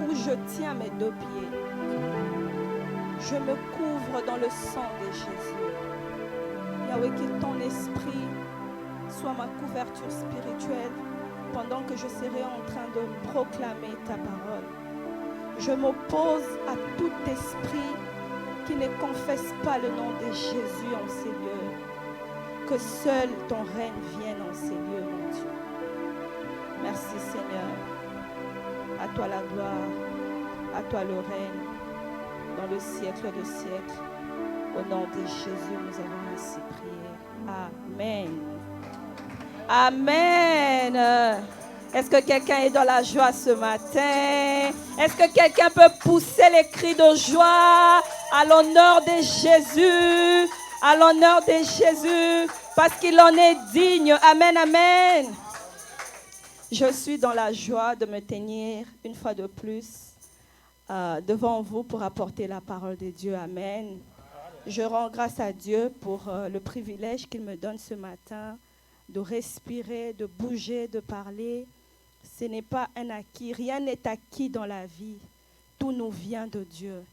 où je tiens mes deux pieds. Je me couvre dans le sang de Jésus. Yahweh, que ton esprit soit ma couverture spirituelle pendant que je serai en train de proclamer ta parole. Je m'oppose à tout esprit qui ne confesse pas le nom de Jésus en ces lieux. Que seul ton règne vienne en ces lieux, mon Dieu. Merci Seigneur. À toi la gloire, à toi le règne, dans le siècle des siècles. Au nom de Jésus, nous avons ainsi prié. Amen. Amen. Est-ce que quelqu'un est dans la joie ce matin? Est-ce que quelqu'un peut pousser les cris de joie à l'honneur de Jésus? À l'honneur de Jésus, parce qu'il en est digne. Amen, amen. Je suis dans la joie de me tenir une fois de plus devant vous pour apporter la parole de Dieu. Amen. Je rends grâce à Dieu pour le privilège qu'il me donne ce matin de respirer, de bouger, de parler. Ce n'est pas un acquis. Rien n'est acquis dans la vie. Tout nous vient de Dieu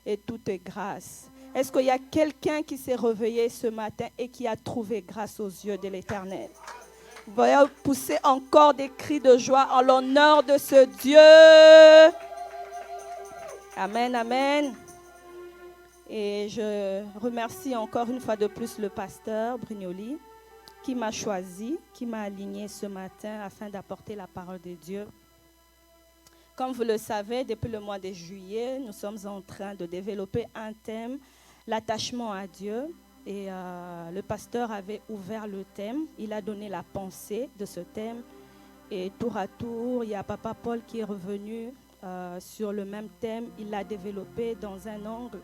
et tout est grâce. Est-ce qu'il y a quelqu'un qui s'est réveillé ce matin et qui a trouvé grâce aux yeux de l'Éternel? Vous voyez pousser encore des cris de joie en l'honneur de ce Dieu. Amen, amen. Et je remercie encore une fois de plus le pasteur Brignoli qui m'a choisi, qui m'a aligné ce matin afin d'apporter la parole de Dieu. Comme vous le savez, depuis le mois de juillet, nous sommes en train de développer un thème, l'attachement à Dieu. Et le pasteur avait ouvert le thème, il a donné la pensée de ce thème. Et tour à tour, il y a Papa Paul qui est revenu sur le même thème, il l'a développé dans un angle.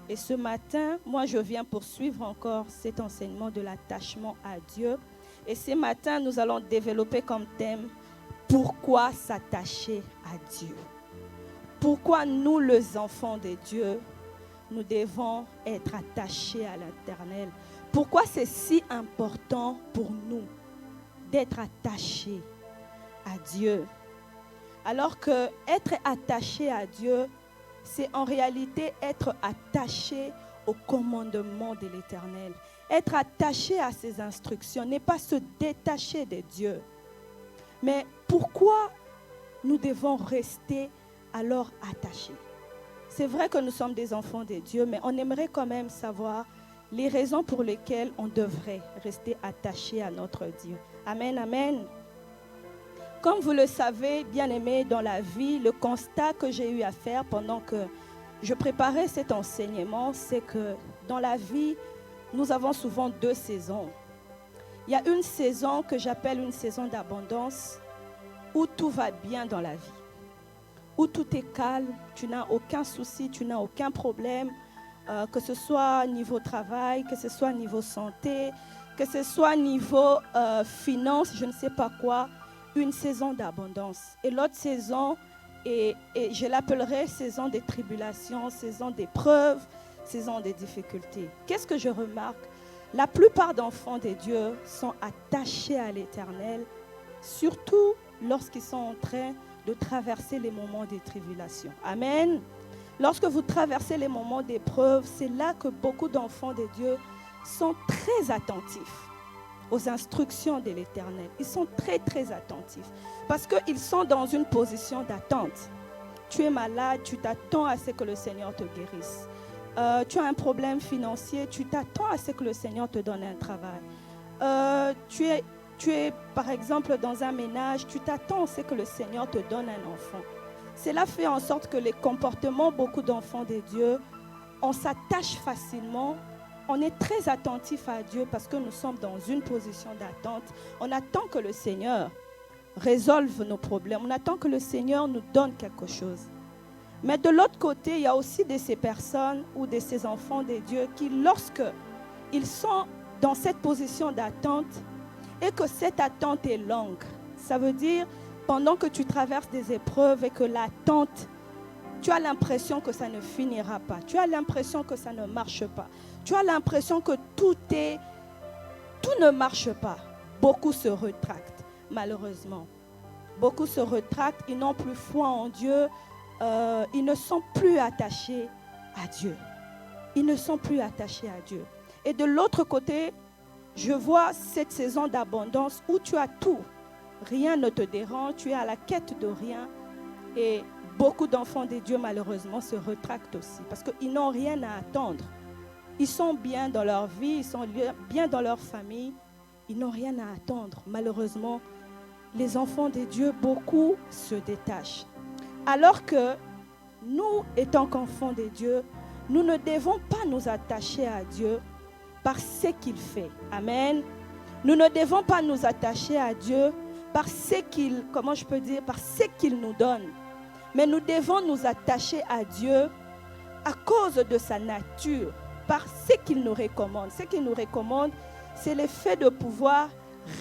Et ce matin, moi je viens poursuivre encore cet enseignement de l'attachement à Dieu. Et ce matin, nous allons développer comme thème, pourquoi s'attacher à Dieu? Pourquoi nous, les enfants de Dieu, nous devons être attachés à l'Éternel? Pourquoi c'est si important pour nous d'être attachés à Dieu? Alors que être attaché à Dieu, c'est en réalité être attaché au commandement de l'Éternel. Être attaché à ses instructions n'est pas se détacher de Dieu. Mais pourquoi nous devons rester alors attachés? C'est vrai que nous sommes des enfants de Dieu, mais on aimerait quand même savoir les raisons pour lesquelles on devrait rester attaché à notre Dieu. Amen, amen. Comme vous le savez, bien-aimés, dans la vie, le constat que j'ai eu à faire pendant que je préparais cet enseignement, c'est que dans la vie, nous avons souvent deux saisons. Il y a une saison que j'appelle une saison d'abondance, où tout va bien dans la vie, où tout est calme, tu n'as aucun souci, tu n'as aucun problème, que ce soit niveau travail, que ce soit niveau santé, que ce soit niveau finance, je ne sais pas quoi, une saison d'abondance. Et l'autre saison, et je l'appellerai saison des tribulations, saison d'épreuves, saison des difficultés. Qu'est-ce que je remarque? La plupart d'enfants de Dieu sont attachés à l'Éternel, surtout lorsqu'ils sont en train de traverser les moments des tribulations. Amen. Lorsque vous traversez les moments d'épreuve, c'est là que beaucoup d'enfants de Dieu sont très attentifs aux instructions de l'Éternel. Ils sont très, très attentifs parce qu'ils sont dans une position d'attente. Tu es malade, tu t'attends à ce que le Seigneur te guérisse. Tu as un problème financier, tu t'attends à ce que le Seigneur te donne un travail. Tu es, par exemple, dans un ménage, tu t'attends à ce que le Seigneur te donne un enfant. Cela fait en sorte que les comportements, beaucoup d'enfants de Dieu, on s'attache facilement. On est très attentif à Dieu parce que nous sommes dans une position d'attente. On attend que le Seigneur résolve nos problèmes. On attend que le Seigneur nous donne quelque chose. Mais de l'autre côté, il y a aussi de ces personnes ou de ces enfants de Dieu qui, lorsque ils sont dans cette position d'attente et que cette attente est longue, ça veut dire pendant que tu traverses des épreuves et que l'attente, tu as l'impression que ça ne finira pas. Tu as l'impression que ça ne marche pas. Tu as l'impression que tout ne marche pas. Beaucoup se rétractent, malheureusement. Beaucoup se rétractent, ils n'ont plus foi en Dieu. ils ne sont plus attachés à Dieu. Ils ne sont plus attachés à Dieu. Et de l'autre côté, je vois cette saison d'abondance où tu as tout. Rien ne te dérange, tu es à la quête de rien. Et beaucoup d'enfants de Dieu, malheureusement, se rétractent aussi parce qu'ils n'ont rien à attendre. Ils sont bien dans leur vie, ils sont bien dans leur famille. Ils n'ont rien à attendre. Malheureusement, les enfants de Dieu, beaucoup se détachent. Alors que nous, étant qu'enfants de Dieu, nous ne devons pas nous attacher à Dieu par ce qu'il fait. Amen. Nous ne devons pas nous attacher à Dieu par ce qu'il, comment je peux dire, par ce qu'il nous donne. Mais nous devons nous attacher à Dieu à cause de sa nature, par ce qu'il nous recommande. Ce qu'il nous recommande, c'est le fait de pouvoir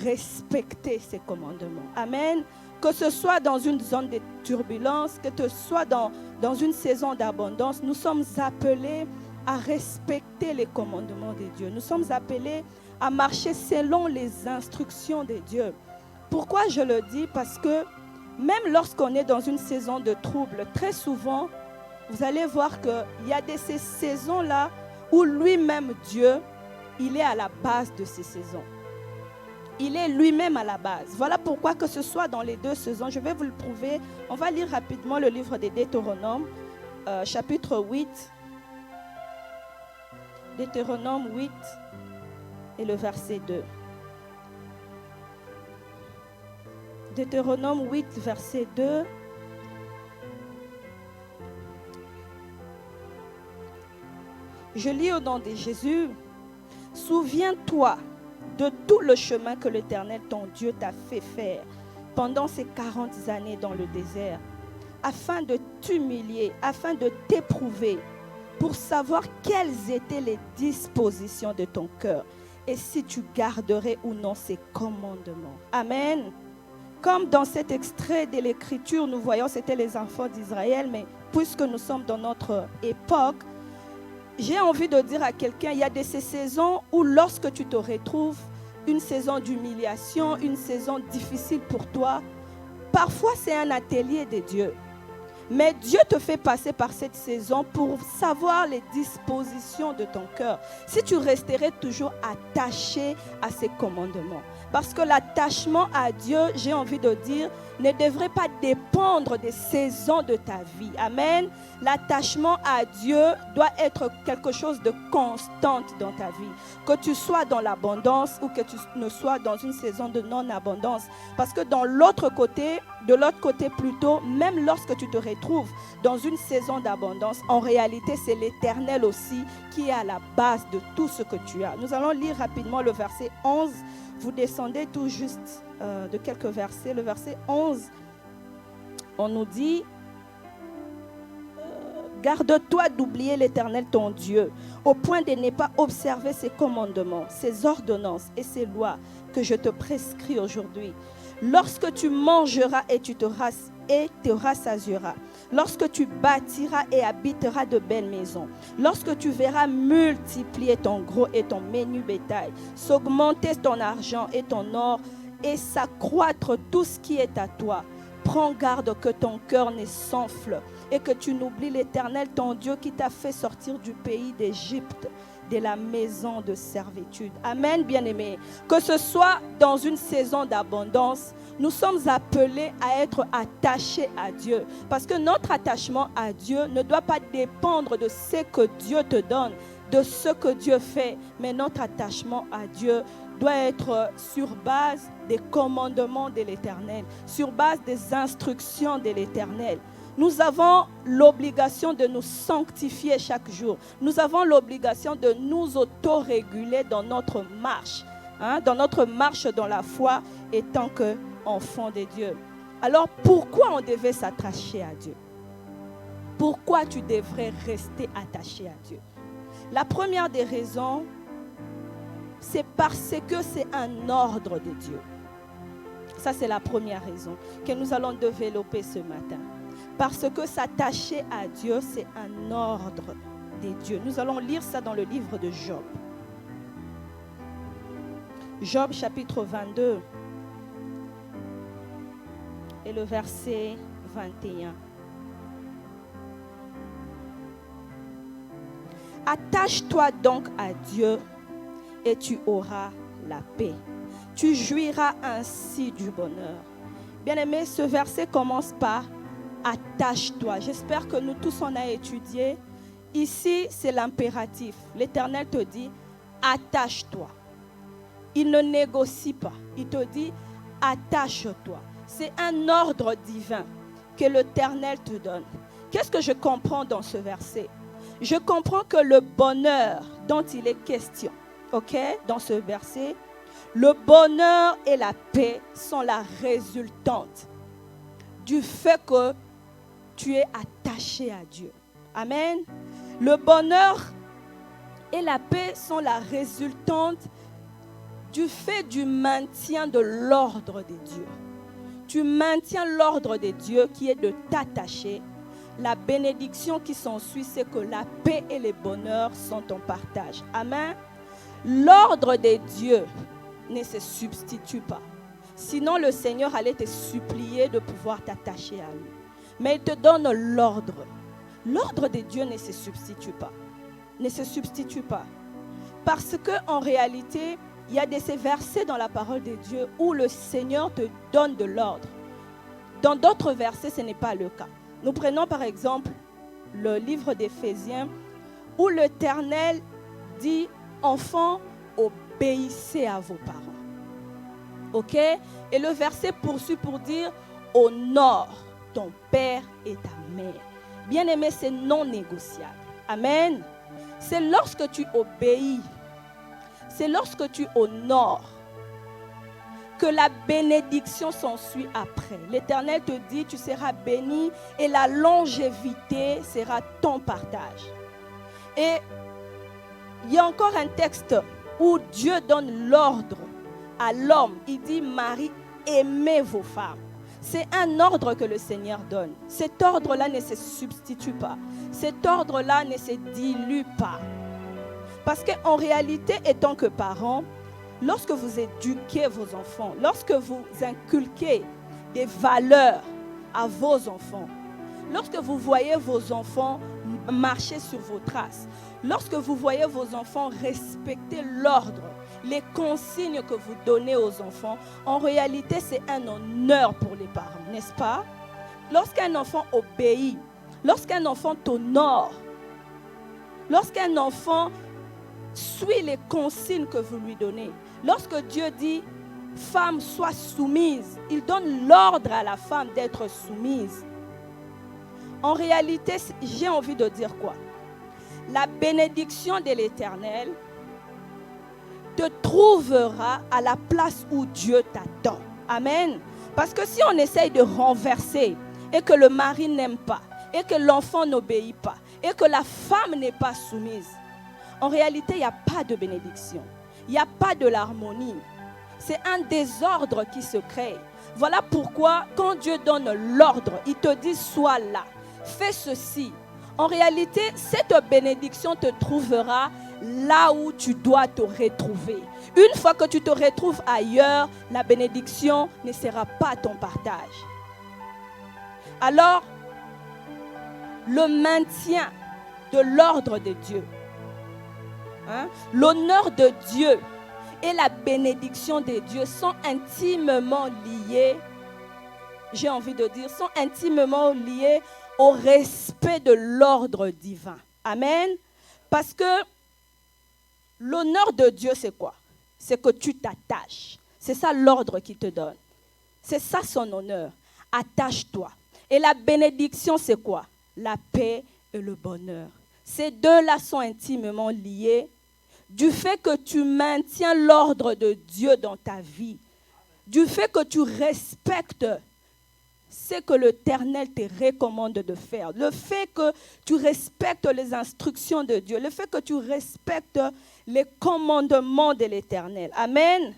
respecter ses commandements. Amen. Que ce soit dans une zone de turbulence, que ce soit dans une saison d'abondance, nous sommes appelés à respecter les commandements de Dieu. Nous sommes appelés à marcher selon les instructions de Dieu. Pourquoi je le dis? Parce que même lorsqu'on est dans une saison de trouble, très souvent, vous allez voir qu'il y a ces saisons-là où lui-même, Dieu, il est à la base de ces saisons. Il est lui-même à la base. Voilà pourquoi que ce soit dans les deux saisons, je vais vous le prouver. On va lire rapidement le livre des Deutéronomes, chapitre 8. Deutéronome 8 et le verset 2. Deutéronome 8, verset 2. Je lis au nom de Jésus. Souviens-toi de tout le chemin que l'Éternel, ton Dieu, t'a fait faire pendant ces 40 années dans le désert, afin de t'humilier, afin de t'éprouver, pour savoir quelles étaient les dispositions de ton cœur et si tu garderais ou non ses commandements. Amen. Comme dans cet extrait de l'Écriture, nous voyons c'était les enfants d'Israël, mais puisque nous sommes dans notre époque, j'ai envie de dire à quelqu'un, il y a ces saisons où lorsque tu te retrouves, une saison d'humiliation, une saison difficile pour toi, parfois c'est un atelier de Dieu. Mais Dieu te fait passer par cette saison pour savoir les dispositions de ton cœur. Si tu resterais toujours attaché à ses commandements. Parce que l'attachement à Dieu, j'ai envie de dire, ne devrait pas dépendre des saisons de ta vie. Amen. L'attachement à Dieu doit être quelque chose de constant dans ta vie. Que tu sois dans l'abondance ou que tu ne sois dans une saison de non-abondance. Parce que de l'autre côté plutôt, même lorsque tu te retrouves dans une saison d'abondance, en réalité, c'est l'Éternel aussi qui est à la base de tout ce que tu as. Nous allons lire rapidement le verset 11. Vous descendez tout juste de quelques versets. Le verset 11, on nous dit « Garde-toi d'oublier l'Éternel ton Dieu, au point de ne pas observer ses commandements, ses ordonnances et ses lois que je te prescris aujourd'hui. Lorsque tu mangeras et tu te rassasieras, lorsque tu bâtiras et habiteras de belles maisons, lorsque tu verras multiplier ton gros et ton menu bétail, s'augmenter ton argent et ton or et s'accroître tout ce qui est à toi, prends garde que ton cœur ne s'enfle et que tu n'oublies l'Éternel ton Dieu qui t'a fait sortir du pays d'Égypte, de la maison de servitude. » Amen, bien-aimés. Que ce soit dans une saison d'abondance, nous sommes appelés à être attachés à Dieu. Parce que notre attachement à Dieu ne doit pas dépendre de ce que Dieu te donne, de ce que Dieu fait. Mais notre attachement à Dieu doit être sur base des commandements de l'Éternel, sur base des instructions de l'Éternel. Nous avons l'obligation de nous sanctifier chaque jour. Nous avons l'obligation de nous autoréguler dans notre marche, dans notre marche dans la foi en tant qu'enfants de Dieu. Alors, pourquoi on devait s'attacher à Dieu? Pourquoi tu devrais rester attaché à Dieu? La première des raisons, c'est parce que c'est un ordre de Dieu. Ça, c'est la première raison que nous allons développer ce matin. Parce que s'attacher à Dieu, c'est un ordre de Dieu. Nous allons lire ça dans le livre de Job. Job chapitre 22 et le verset 21. Attache-toi donc à Dieu et tu auras la paix. Tu jouiras ainsi du bonheur. Bien-aimé, ce verset commence par attache-toi. J'espère que nous tous on a étudié. Ici, c'est l'impératif. L'Éternel te dit attache-toi. Il ne négocie pas. Il te dit attache-toi. C'est un ordre divin que l'Éternel te donne. Qu'est-ce que je comprends dans ce verset? Je comprends que le bonheur dont il est question, dans ce verset, le bonheur et la paix sont la résultante du fait que tu es attaché à Dieu. Amen. Le bonheur et la paix sont la résultante du fait du maintien de l'ordre de Dieu. Tu maintiens l'ordre de Dieu qui est de t'attacher. La bénédiction qui s'ensuit, c'est que la paix et le bonheur sont ton partage. Amen. L'ordre de Dieu ne se substitue pas. Sinon, le Seigneur allait te supplier de pouvoir t'attacher à lui. Mais il te donne l'ordre. L'ordre de Dieu ne se substitue pas. Ne se substitue pas. Parce qu'en réalité, il y a ces versets dans la parole de Dieu où le Seigneur te donne de l'ordre. Dans d'autres versets, ce n'est pas le cas. Nous prenons par exemple le livre d'Éphésiens où l'Éternel dit « Enfants, obéissez à vos parents. » Et le verset poursuit pour dire « Honore ton père et ta mère. » Bien-aimé, c'est non négociable. Amen. C'est lorsque tu obéis, c'est lorsque tu honores que la bénédiction s'ensuit après. L'Éternel te dit, tu seras béni et la longévité sera ton partage. Et il y a encore un texte où Dieu donne l'ordre à l'homme. Il dit, Marie, aimez vos femmes. C'est un ordre que le Seigneur donne. Cet ordre-là ne se substitue pas. Cet ordre-là ne se dilue pas. Parce qu'en réalité, étant que parents, lorsque vous éduquez vos enfants, lorsque vous inculquez des valeurs à vos enfants, lorsque vous voyez vos enfants marcher sur vos traces, lorsque vous voyez vos enfants respecter l'ordre, les consignes que vous donnez aux enfants, en réalité, c'est un honneur pour les parents, n'est-ce pas? Lorsqu'un enfant obéit, lorsqu'un enfant t'honore, lorsqu'un enfant suit les consignes que vous lui donnez, lorsque Dieu dit « Femme, sois soumise », il donne l'ordre à la femme d'être soumise. En réalité, j'ai envie de dire quoi? La bénédiction de l'Éternel te trouvera à la place où Dieu t'attend. Amen. Parce que si on essaye de renverser et que le mari n'aime pas, et que l'enfant n'obéit pas, et que la femme n'est pas soumise, en réalité, il n'y a pas de bénédiction. Il n'y a pas de l'harmonie. C'est un désordre qui se crée. Voilà pourquoi, quand Dieu donne l'ordre, il te dit, sois là, fais ceci. En réalité, cette bénédiction te trouvera là où tu dois te retrouver. Une fois que tu te retrouves ailleurs, la bénédiction ne sera pas ton partage. Alors, le maintien de l'ordre de Dieu, l'honneur de Dieu et la bénédiction de Dieu sont intimement liés, j'ai envie de dire, sont intimement liés au respect de l'ordre divin. Amen. Parce que l'honneur de Dieu, c'est quoi? C'est que tu t'attaches. C'est ça l'ordre qu'il te donne. C'est ça son honneur. Attache-toi. Et la bénédiction, c'est quoi? La paix et le bonheur. Ces deux-là sont intimement liés du fait que tu maintiens l'ordre de Dieu dans ta vie, du fait que tu respectes ce que l'Éternel te recommande de faire, le fait que tu respectes les instructions de Dieu, le fait que tu respectes les commandements de l'Éternel. Amen.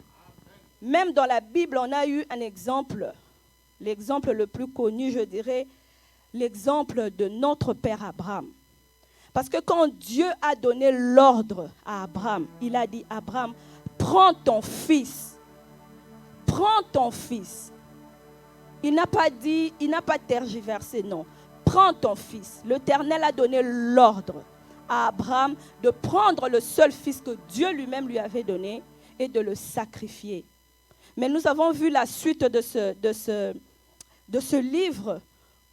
Même dans la Bible, on a eu un exemple, l'exemple le plus connu, je dirais, l'exemple de notre père Abraham. Parce que quand Dieu a donné l'ordre à Abraham, il a dit, Abraham, prends ton fils. Prends ton fils. Il n'a pas tergiversé, non. Prends ton fils. L'Éternel a donné l'ordre. à Abraham de prendre le seul fils que Dieu lui-même lui avait donné et de le sacrifier. Mais nous avons vu la suite de ce livre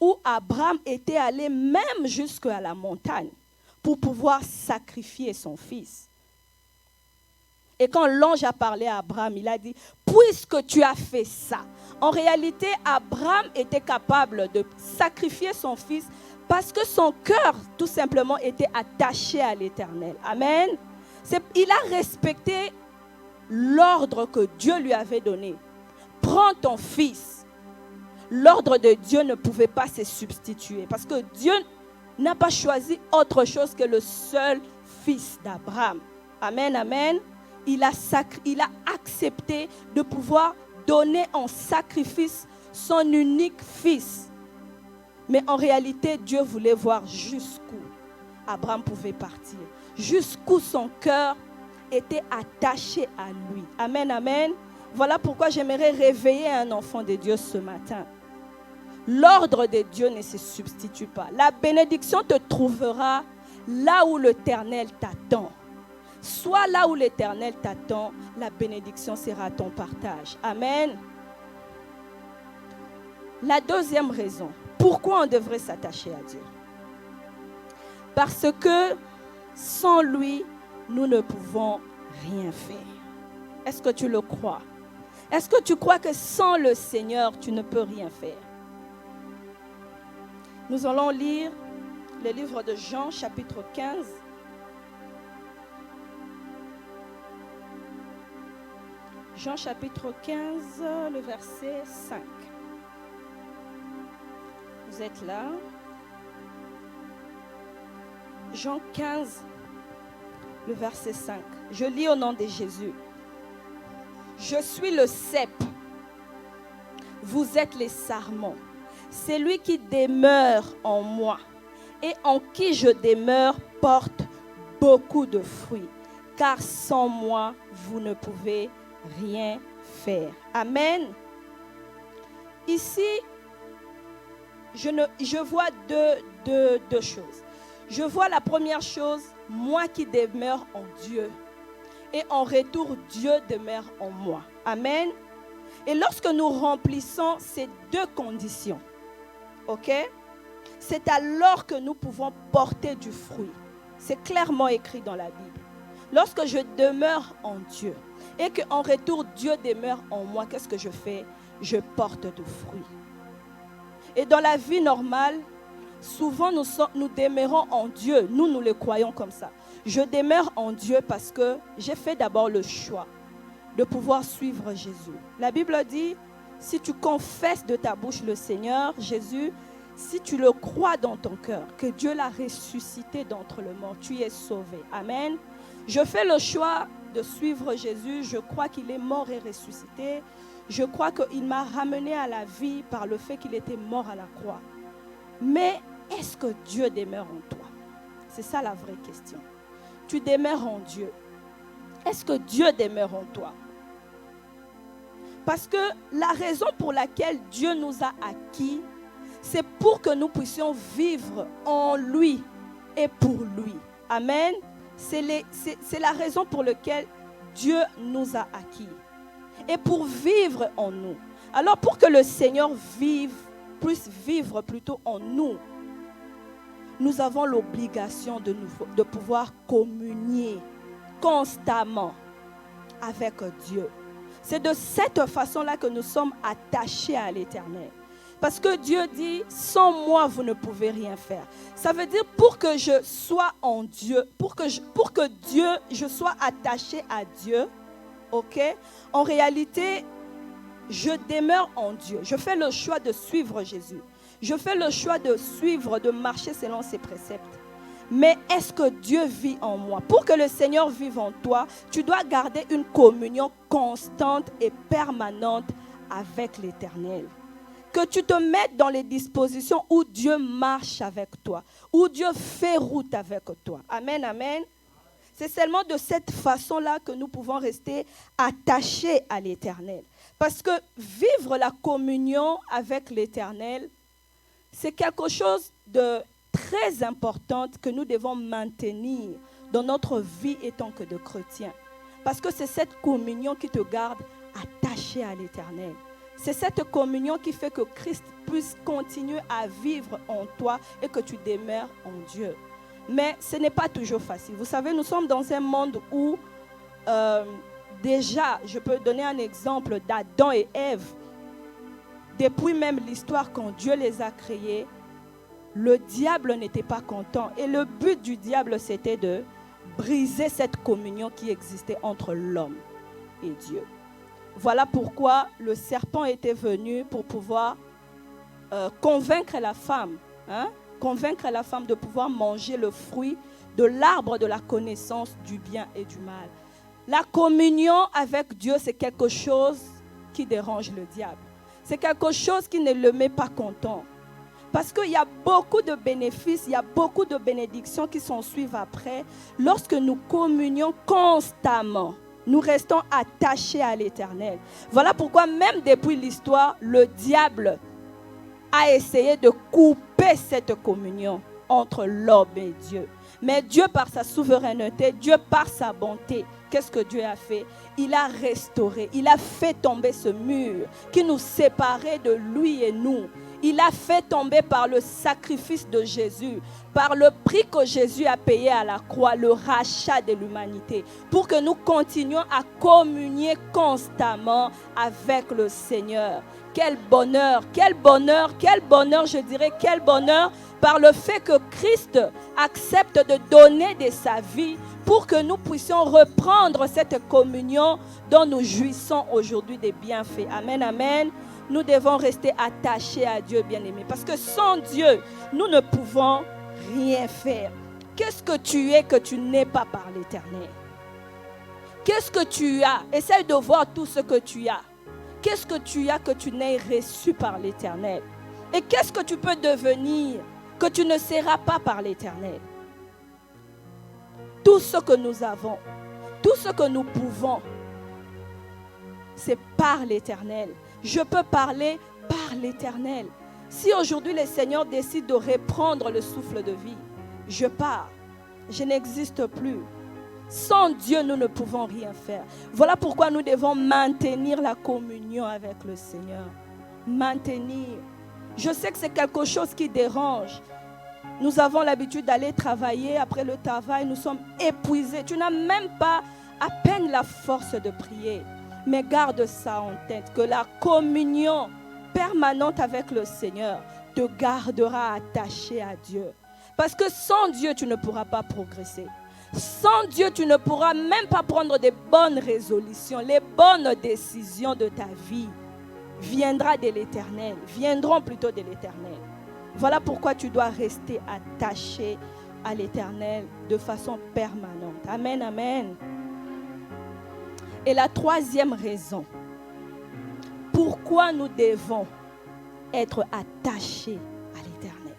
où Abraham était allé même jusqu'à la montagne pour pouvoir sacrifier son fils. Et quand l'ange a parlé à Abraham, il a dit, puisque tu as fait ça. En réalité, Abraham était capable de sacrifier son fils parce que son cœur, tout simplement, était attaché à l'Éternel. Amen. Il a respecté l'ordre que Dieu lui avait donné. Prends ton fils. L'ordre de Dieu ne pouvait pas se substituer parce que Dieu n'a pas choisi autre chose que le seul fils d'Abraham. Amen, amen. Il a accepté de pouvoir donner en sacrifice son unique fils. Mais en réalité, Dieu voulait voir jusqu'où Abraham pouvait partir, jusqu'où son cœur était attaché à lui. Amen, amen. Voilà pourquoi j'aimerais réveiller un enfant de Dieu ce matin. L'ordre de Dieu ne se substitue pas. La bénédiction te trouvera là où l'Éternel t'attend. Soit là où l'Éternel t'attend, la bénédiction sera ton partage. Amen. La deuxième raison, pourquoi on devrait s'attacher à Dieu? Parce que sans lui, nous ne pouvons rien faire. Est-ce que tu le crois? Est-ce que tu crois que sans le Seigneur, tu ne peux rien faire? Nous allons lire le livre de Jean, chapitre 15. Jean chapitre 15, le verset 5. Vous êtes là? Jean 15, le verset 5. Je lis au nom de Jésus. Je suis le cep. Vous êtes les sarments. Celui qui demeure en moi et en qui je demeure porte beaucoup de fruits. Car sans moi, vous ne pouvez rien faire. Amen. Ici, je vois deux choses. Je vois la première chose, moi qui demeure en Dieu. Et en retour, Dieu demeure en moi. Amen. Et lorsque nous remplissons ces deux conditions, ok, c'est alors que nous pouvons porter du fruit. C'est clairement écrit dans la Bible. Lorsque je demeure en Dieu et qu'en retour Dieu demeure en moi, qu'est-ce que je fais? Je porte du fruit. Et dans la vie normale, souvent nous demeurons en Dieu. Nous le croyons comme ça. Je demeure en Dieu parce que j'ai fait d'abord le choix de pouvoir suivre Jésus. La Bible dit, si tu confesses de ta bouche le Seigneur, Jésus, si tu le crois dans ton cœur, que Dieu l'a ressuscité d'entre les morts, tu es sauvé. Amen. Je fais le choix de suivre Jésus. Je crois qu'il est mort et ressuscité. Je crois qu'il m'a ramené à la vie par le fait qu'il était mort à la croix. Mais est-ce que Dieu demeure en toi? C'est ça la vraie question. Tu demeures en Dieu. Est-ce que Dieu demeure en toi? Parce que la raison pour laquelle Dieu nous a acquis, c'est pour que nous puissions vivre en lui et pour lui. Amen. C'est la raison pour laquelle Dieu nous a acquis. Et pour vivre en nous. Alors pour que le Seigneur puisse vivre plutôt en nous, nous avons l'obligation de pouvoir communier constamment avec Dieu. C'est de cette façon-là que nous sommes attachés à l'Éternel. Parce que Dieu dit, sans moi, vous ne pouvez rien faire. Ça veut dire pour que je sois en Dieu, pour que Dieu, je sois attaché à Dieu, ok? En réalité, je demeure en Dieu. Je fais le choix de suivre Jésus. Je fais le choix de marcher selon ses préceptes. Mais est-ce que Dieu vit en moi? Pour que le Seigneur vive en toi, tu dois garder une communion constante et permanente avec l'Éternel. Que tu te mettes dans les dispositions où Dieu marche avec toi, où Dieu fait route avec toi. Amen, amen. C'est seulement de cette façon-là que nous pouvons rester attachés à l'Éternel. Parce que vivre la communion avec l'Éternel, c'est quelque chose de très importante que nous devons maintenir dans notre vie étant que de chrétiens. Parce que c'est cette communion qui te garde attaché à l'Éternel. C'est cette communion qui fait que Christ puisse continuer à vivre en toi et que tu demeures en Dieu. Mais ce n'est pas toujours facile. Vous savez, nous sommes dans un monde où déjà, je peux donner un exemple d'Adam et Ève. Depuis même l'histoire quand Dieu les a créés, le diable n'était pas content. Et le but du diable, c'était de briser cette communion qui existait entre l'homme et Dieu. Voilà pourquoi le serpent était venu pour pouvoir convaincre la femme, convaincre la femme de pouvoir manger le fruit de l'arbre de la connaissance du bien et du mal. La communion avec Dieu, c'est quelque chose qui dérange le diable. C'est quelque chose qui ne le met pas content. Parce qu'il y a beaucoup de bénéfices, il y a beaucoup de bénédictions qui s'en suivent après. Lorsque nous communions constamment, nous restons attachés à l'Éternel. Voilà pourquoi même depuis l'histoire, le diable a essayé de couper cette communion entre l'homme et Dieu. Mais Dieu, par sa souveraineté, Dieu, par sa bonté, qu'est-ce que Dieu a fait? Il a restauré, il a fait tomber ce mur qui nous séparait de lui et nous. Il a fait tomber par le sacrifice de Jésus, par le prix que Jésus a payé à la croix, le rachat de l'humanité, pour que nous continuions à communier constamment avec le Seigneur. Quel bonheur, je dirais, quel bonheur par le fait que Christ accepte de donner de sa vie pour que nous puissions reprendre cette communion dont nous jouissons aujourd'hui des bienfaits. Amen, amen. Nous devons rester attachés à Dieu, bien-aimés. Parce que sans Dieu, nous ne pouvons rien faire. Qu'est-ce que tu es que tu n'es pas par l'Éternel? Qu'est-ce que tu as? Essaye de voir tout ce que tu as. Qu'est-ce que tu as que tu n'aies reçu par l'Éternel? Et qu'est-ce que tu peux devenir que tu ne seras pas par l'Éternel? Tout ce que nous avons, tout ce que nous pouvons, c'est par l'Éternel. Je peux parler par l'Éternel. Si aujourd'hui le Seigneur décide de reprendre le souffle de vie, je pars. Je n'existe plus. Sans Dieu, nous ne pouvons rien faire. Voilà pourquoi nous devons maintenir la communion avec le Seigneur. Maintenir. Je sais que c'est quelque chose qui dérange. Nous avons l'habitude d'aller travailler. Après le travail, nous sommes épuisés. Tu n'as même pas à peine la force de prier. Mais garde ça en tête, que la communion permanente avec le Seigneur te gardera attaché à Dieu. Parce que sans Dieu, tu ne pourras pas progresser. Sans Dieu, tu ne pourras même pas prendre des bonnes résolutions. Les bonnes décisions de ta vie viendront de l'Éternel. Voilà pourquoi tu dois rester attaché à l'Éternel de façon permanente. Amen, amen. Et la troisième raison, pourquoi nous devons être attachés à l'Éternel.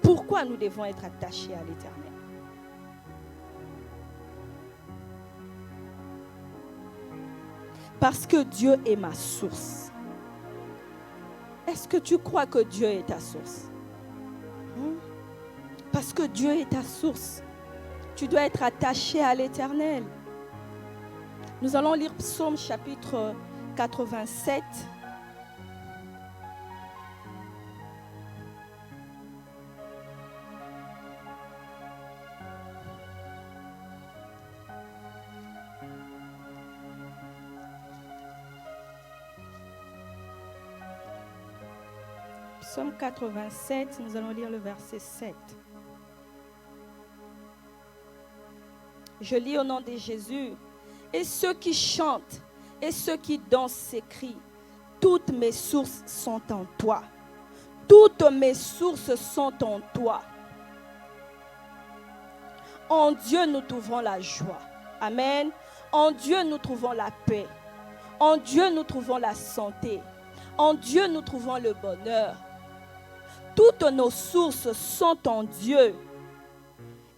Pourquoi nous devons être attachés à l'Éternel? Parce que Dieu est ma source. Est-ce que tu crois que Dieu est ta source? Parce que Dieu est ta source. Tu dois être attaché à l'Éternel. Nous allons lire Psaume chapitre 87. Psaume 87, nous allons lire le verset 7. Je lis au nom de Jésus. Et ceux qui chantent et ceux qui dansent s'écrient, toutes mes sources sont en toi. Toutes mes sources sont en toi. En Dieu, nous trouvons la joie. Amen. En Dieu, nous trouvons la paix. En Dieu, nous trouvons la santé. En Dieu, nous trouvons le bonheur. Toutes nos sources sont en Dieu.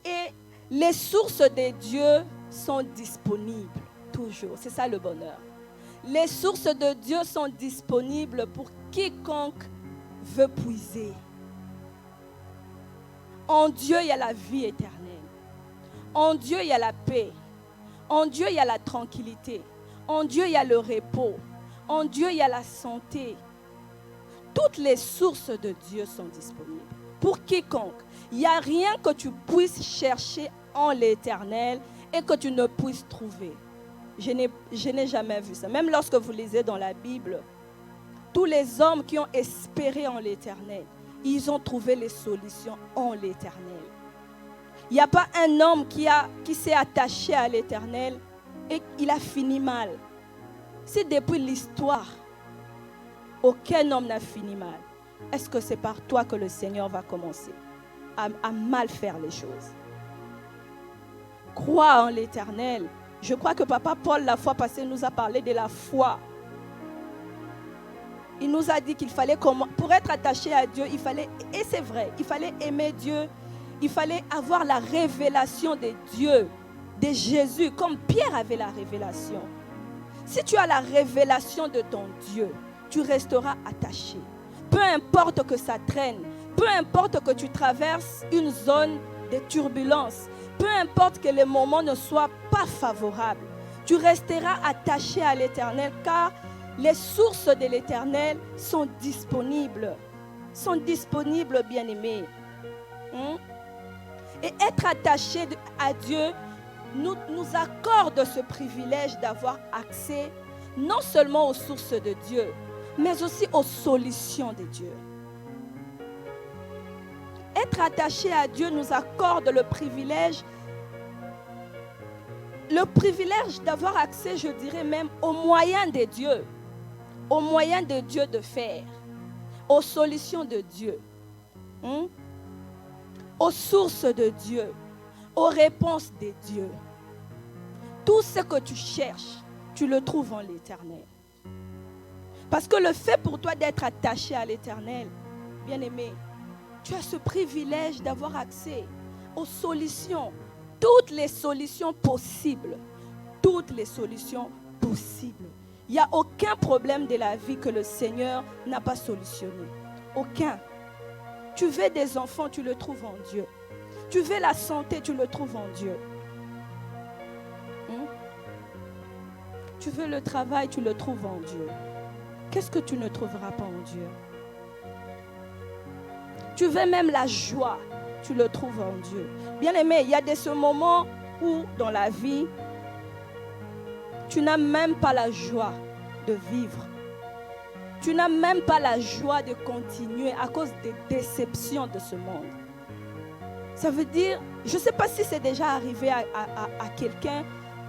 Et les sources de Dieu sont disponibles toujours. C'est ça le bonheur. Les sources de Dieu sont disponibles pour quiconque veut puiser. En Dieu, il y a la vie éternelle. En Dieu, il y a la paix. En Dieu, il y a la tranquillité. En Dieu, il y a le repos. En Dieu, il y a la santé. Toutes les sources de Dieu sont disponibles. Pour quiconque, il n'y a rien que tu puisses chercher en l'Éternel et que tu ne puisses trouver. Je n'ai jamais vu ça. Même lorsque vous lisez dans la Bible, tous les hommes qui ont espéré en l'Éternel, ils ont trouvé les solutions en l'Éternel. Il n'y a pas un homme qui s'est attaché à l'Éternel et il a fini mal. C'est depuis l'histoire, aucun homme n'a fini mal. Est-ce que c'est par toi que le Seigneur va commencer à mal faire les choses? Crois en l'Éternel. Je crois que Papa Paul, la fois passée, nous a parlé de la foi. Il nous a dit qu'il fallait, pour être attaché à Dieu, il fallait, et c'est vrai, il fallait aimer Dieu, il fallait avoir la révélation de Dieu, de Jésus, comme Pierre avait la révélation. Si tu as la révélation de ton Dieu, tu resteras attaché. Peu importe que ça traîne, peu importe que tu traverses une zone de turbulence, peu importe que les moments ne soient pas favorables, tu resteras attaché à l'Éternel car les sources de l'Éternel sont disponibles. Sont disponibles, bien-aimés. Et être attaché à Dieu nous accorde ce privilège d'avoir accès non seulement aux sources de Dieu, mais aussi aux solutions de Dieu. Être attaché à Dieu nous accorde le privilège d'avoir accès, je dirais même, aux moyens de Dieu. Aux moyens de Dieu de faire. Aux solutions de Dieu. Aux sources de Dieu. Aux réponses de Dieu. Tout ce que tu cherches, tu le trouves en l'Éternel. Parce que le fait pour toi d'être attaché à l'Éternel, bien-aimé, tu as ce privilège d'avoir accès aux solutions. Toutes les solutions possibles. Toutes les solutions possibles. Il n'y a aucun problème de la vie que le Seigneur n'a pas solutionné. Aucun. Tu veux des enfants, tu le trouves en Dieu. Tu veux la santé, tu le trouves en Dieu. Tu veux le travail, tu le trouves en Dieu. Qu'est-ce que tu ne trouveras pas en Dieu? Tu veux même la joie, tu le trouves en Dieu. Bien-aimé, il y a ce moments où dans la vie, tu n'as même pas la joie de vivre. Tu n'as même pas la joie de continuer à cause des déceptions de ce monde. Ça veut dire, je ne sais pas si c'est déjà arrivé à quelqu'un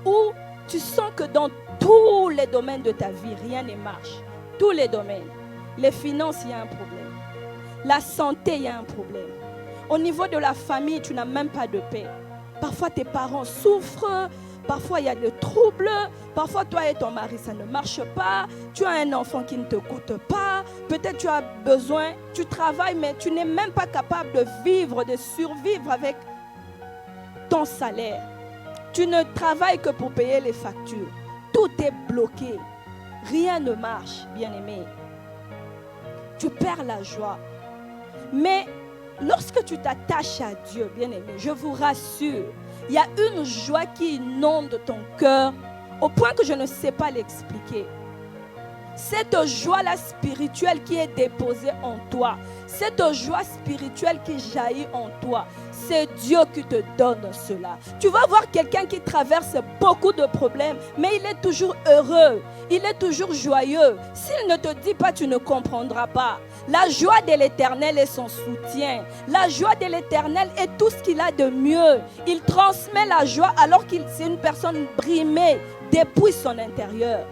où tu sens que dans tous les domaines de ta vie, rien ne marche. Tous les domaines. Les finances, il y a un problème. La santé, il y a un problème. Au niveau de la famille, tu n'as même pas de paix. Parfois, tes parents souffrent. Parfois, il y a des troubles. Parfois, toi et ton mari, ça ne marche pas. Tu as un enfant qui ne te coûte pas. Peut-être tu as besoin, tu travailles, mais tu n'es même pas capable de vivre, de survivre avec ton salaire. Tu ne travailles que pour payer les factures. Tout est bloqué. Rien ne marche, bien-aimé. Tu perds la joie. Mais lorsque tu t'attaches à Dieu, bien-aimé, je vous rassure, il y a une joie qui inonde ton cœur au point que je ne sais pas l'expliquer. Cette joie-là spirituelle qui est déposée en toi, cette joie spirituelle qui jaillit en toi, c'est Dieu qui te donne cela. Tu vas voir quelqu'un qui traverse beaucoup de problèmes, mais il est toujours heureux, il est toujours joyeux. S'il ne te dit pas, tu ne comprendras pas. La joie de l'Éternel est son soutien. La joie de l'Éternel est tout ce qu'il a de mieux. Il transmet la joie alors qu'il est une personne brimée depuis son intérieur.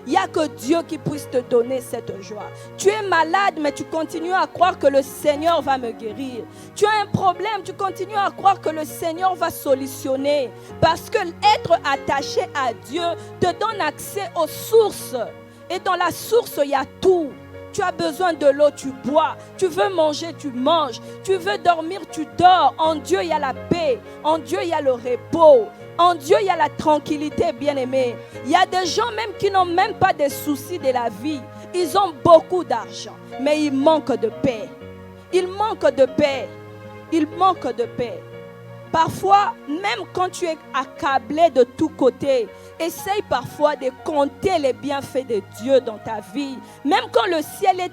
Il n'y a que Dieu qui puisse te donner cette joie. Tu es malade, mais tu continues à croire que le Seigneur va me guérir. Tu as un problème, tu continues à croire que le Seigneur va solutionner. Parce que être attaché à Dieu te donne accès aux sources. Et dans la source, il y a tout. Tu as besoin de l'eau, tu bois. Tu veux manger, tu manges. Tu veux dormir, tu dors. En Dieu, il y a la paix. En Dieu, il y a le repos. En Dieu, il y a la tranquillité, bien-aimé. Il y a des gens même qui n'ont même pas de soucis de la vie. Ils ont beaucoup d'argent, mais ils manquent de paix. Ils manquent de paix. il manque de paix. Parfois, même quand tu es accablé de tous côtés, essaye parfois de compter les bienfaits de Dieu dans ta vie. Même quand le ciel est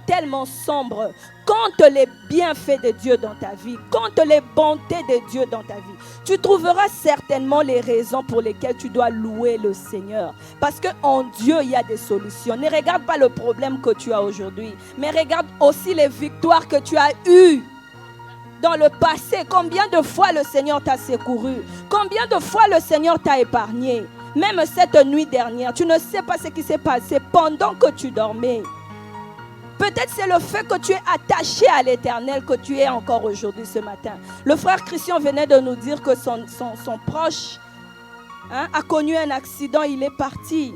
tellement sombre, compte les bienfaits de Dieu dans ta vie. Compte les bontés de Dieu dans ta vie. Tu trouveras certainement les raisons pour lesquelles tu dois louer le Seigneur. Parce qu'en Dieu, il y a des solutions. Ne regarde pas le problème que tu as aujourd'hui, mais regarde aussi les victoires que tu as eues. Dans le passé, combien de fois le Seigneur t'a secouru? Combien de fois le Seigneur t'a épargné? Même cette nuit dernière, tu ne sais pas ce qui s'est passé pendant que tu dormais. Peut-être c'est le fait que tu es attaché à l'Éternel que tu es encore aujourd'hui ce matin. Le frère Christian venait de nous dire que son proche a connu un accident, il est parti.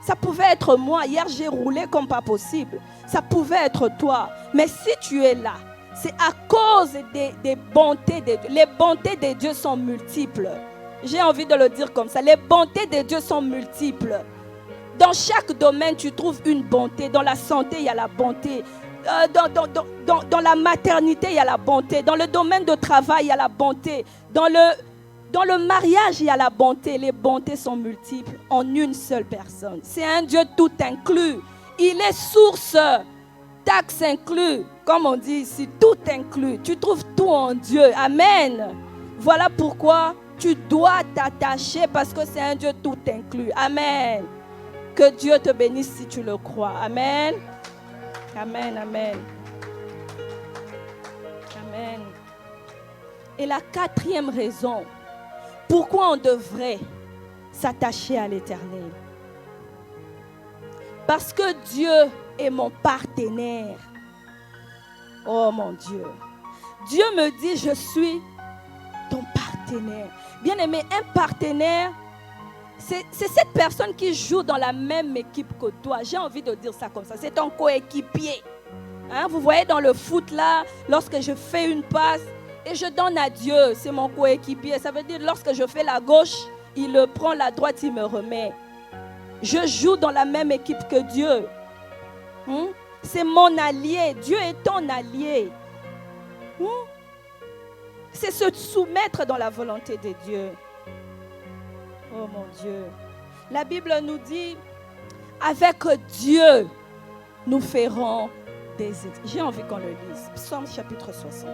Ça pouvait être moi, hier j'ai roulé comme pas possible. Ça pouvait être toi. Mais si tu es là, c'est à cause des bontés de Dieu. Les bontés de Dieu sont multiples. J'ai envie de le dire comme ça. Les bontés de Dieu sont multiples. Dans chaque domaine, tu trouves une bonté. Dans la santé, il y a la bonté. Dans la maternité, il y a la bonté. Dans le domaine de travail, il y a la bonté. Dans le mariage, il y a la bonté. Les bontés sont multiples en une seule personne. C'est un Dieu tout inclus. Il est source, taxe inclus. Comme on dit ici, tout inclus. Tu trouves tout en Dieu. Amen. Voilà pourquoi tu dois t'attacher parce que c'est un Dieu tout inclus. Amen. Que Dieu te bénisse si tu le crois. Amen. Amen, amen. Amen. Et la quatrième raison, pourquoi on devrait s'attacher à l'Éternel? Parce que Dieu est mon partenaire. Oh mon Dieu. Dieu me dit, je suis ton partenaire. Bien-aimé, un partenaire, c'est cette personne qui joue dans la même équipe que toi. J'ai envie de dire ça comme ça. C'est ton coéquipier. Vous voyez dans le foot là, lorsque je fais une passe et je donne à Dieu, c'est mon coéquipier. Ça veut dire lorsque je fais la gauche, il le prend, la droite, il me remet. Je joue dans la même équipe que Dieu. C'est mon allié. Dieu est ton allié. C'est se soumettre dans la volonté de Dieu. Oh mon Dieu. La Bible nous dit, avec Dieu, nous ferons des... J'ai envie qu'on le lise. Psaume chapitre 60.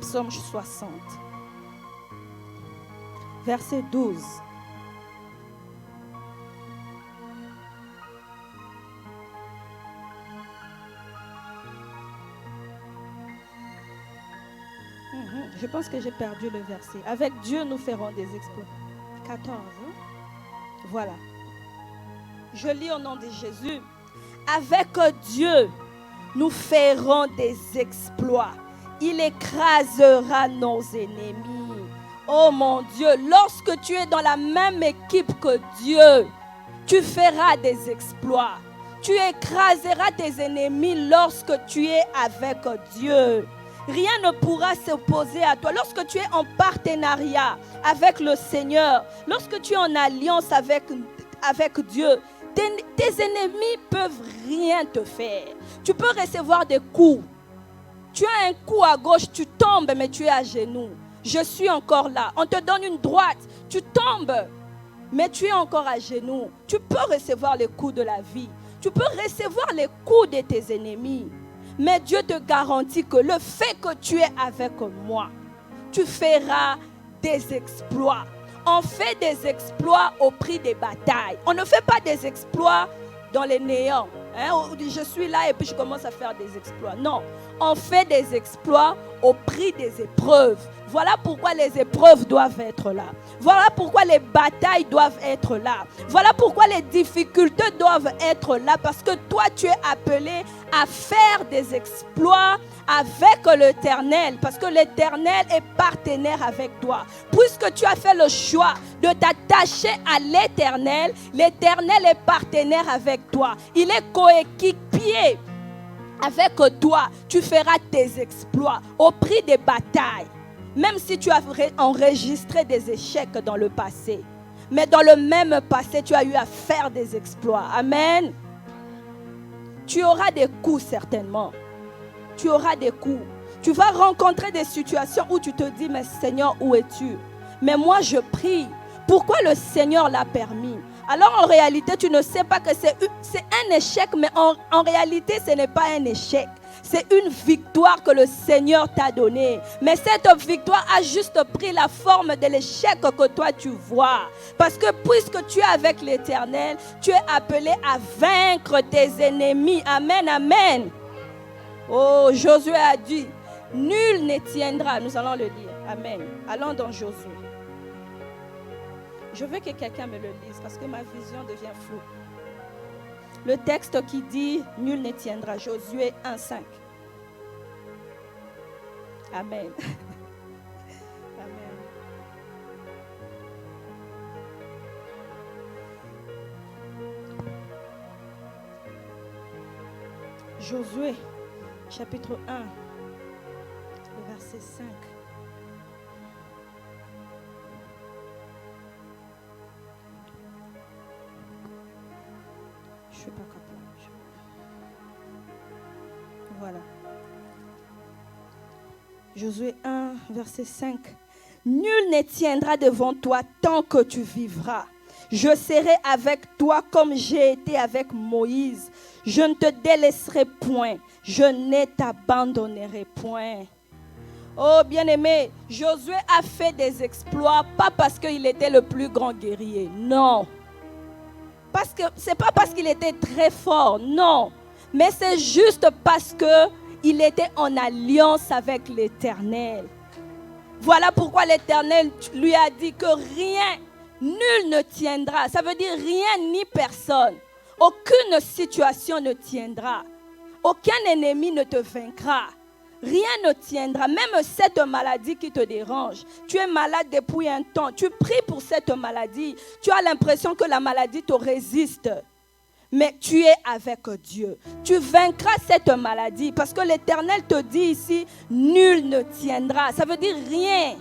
Psaume 60. Verset 12. Je pense que j'ai perdu le verset. Avec Dieu, nous ferons des exploits. 14. Voilà. Je lis au nom de Jésus. Avec Dieu, nous ferons des exploits. Il écrasera nos ennemis. Oh mon Dieu, lorsque tu es dans la même équipe que Dieu, tu feras des exploits. Tu écraseras tes ennemis lorsque tu es avec Dieu. Rien ne pourra s'opposer à toi. Lorsque tu es en partenariat avec le Seigneur, lorsque tu es en alliance avec Dieu, tes ennemis peuvent rien te faire. Tu peux recevoir des coups. Tu as un coup à gauche, tu tombes, mais tu es à genoux. Je suis encore là. On te donne une droite, tu tombes, mais tu es encore à genoux. Tu peux recevoir les coups de la vie. Tu peux recevoir les coups de tes ennemis. Mais Dieu te garantit que le fait que tu es avec moi, tu feras des exploits. On fait des exploits au prix des batailles. On ne fait pas des exploits dans les néants. Je suis là et puis je commence à faire des exploits. Non, on fait des exploits au prix des épreuves. Voilà pourquoi les épreuves doivent être là. Voilà pourquoi les batailles doivent être là. Voilà pourquoi les difficultés doivent être là. Parce que toi, tu es appelé à faire des exploits avec l'Éternel. Parce que l'Éternel est partenaire avec toi. Puisque tu as fait le choix de t'attacher à l'Éternel, l'Éternel est partenaire avec toi. Il est coéquipier avec toi. Tu feras tes exploits au prix des batailles. Même si tu as enregistré des échecs dans le passé. Mais dans le même passé, tu as eu à faire des exploits. Amen. Tu auras des coups certainement. Tu auras des coups. Tu vas rencontrer des situations où tu te dis, mais Seigneur, où es-tu? Mais moi, je prie. Pourquoi le Seigneur l'a permis? Alors en réalité, tu ne sais pas que c'est un échec, mais en réalité, ce n'est pas un échec. C'est une victoire que le Seigneur t'a donnée. Mais cette victoire a juste pris la forme de l'échec que toi tu vois. Parce que puisque tu es avec l'Éternel, tu es appelé à vaincre tes ennemis. Amen, amen. Oh, Josué a dit, nul ne tiendra. Nous allons le lire. Amen. Allons dans Josué. Je veux que quelqu'un me le lise parce que ma vision devient floue. Le texte qui dit « Nul ne tiendra », Josué 1,5. Amen. Amen. Josué, chapitre 1, le verset 5. Je ne suis pas capable. Voilà. Josué 1, verset 5. Nul ne tiendra devant toi tant que tu vivras. Je serai avec toi comme j'ai été avec Moïse. Je ne te délaisserai point. Je ne t'abandonnerai point. Oh bien-aimé, Josué a fait des exploits, pas parce qu'il était le plus grand guerrier. Non. Ce n'est pas parce qu'il était très fort, non. Mais c'est juste parce qu'il était en alliance avec l'Éternel. Voilà pourquoi l'Éternel lui a dit que rien, nul ne tiendra. Ça veut dire rien ni personne. Aucune situation ne tiendra. Aucun ennemi ne te vaincra. Rien ne tiendra, même cette maladie qui te dérange. Tu es malade depuis un temps, tu pries pour cette maladie. Tu as l'impression que la maladie te résiste. Mais tu es avec Dieu. Tu vaincras cette maladie parce que l'Éternel te dit ici, nul ne tiendra. Ça veut dire rien.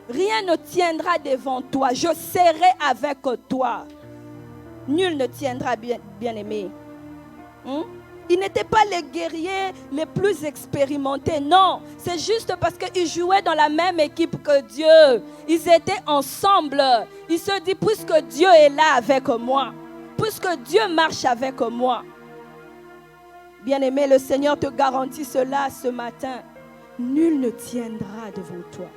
Rien ne tiendra devant toi. Je serai avec toi. Nul ne tiendra, bien-aimé. Ils n'étaient pas les guerriers les plus expérimentés, non. C'est juste parce qu'ils jouaient dans la même équipe que Dieu. Ils étaient ensemble. Ils se disent, puisque Dieu est là avec moi, puisque Dieu marche avec moi. Bien-aimé, le Seigneur te garantit cela ce matin. Nul ne tiendra devant toi.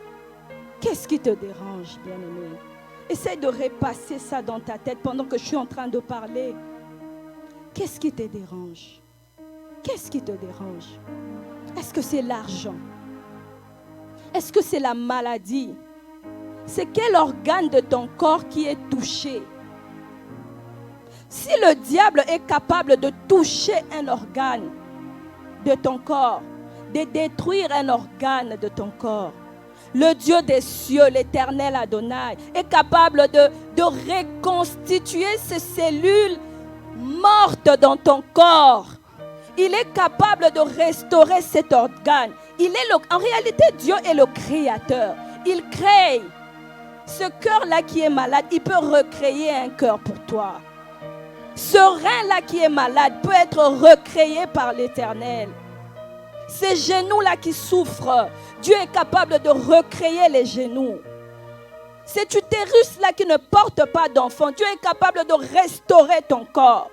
Qu'est-ce qui te dérange, bien-aimé? Essaie de repasser ça dans ta tête pendant que je suis en train de parler. Qu'est-ce qui te dérange? Qu'est-ce qui te dérange? Est-ce que c'est l'argent? Est-ce que c'est la maladie? C'est quel organe de ton corps qui est touché? Si le diable est capable de toucher un organe de ton corps, de détruire un organe de ton corps, le Dieu des cieux, l'Éternel Adonai, est capable de reconstituer ces cellules mortes dans ton corps. Il est capable de restaurer cet organe. En réalité, Dieu est le créateur. Il crée. Ce cœur-là qui est malade, il peut recréer un cœur pour toi. Ce rein-là qui est malade peut être recréé par l'Éternel. Ces genoux-là qui souffrent, Dieu est capable de recréer les genoux. Cet utérus-là qui ne porte pas d'enfant, Dieu est capable de restaurer ton corps.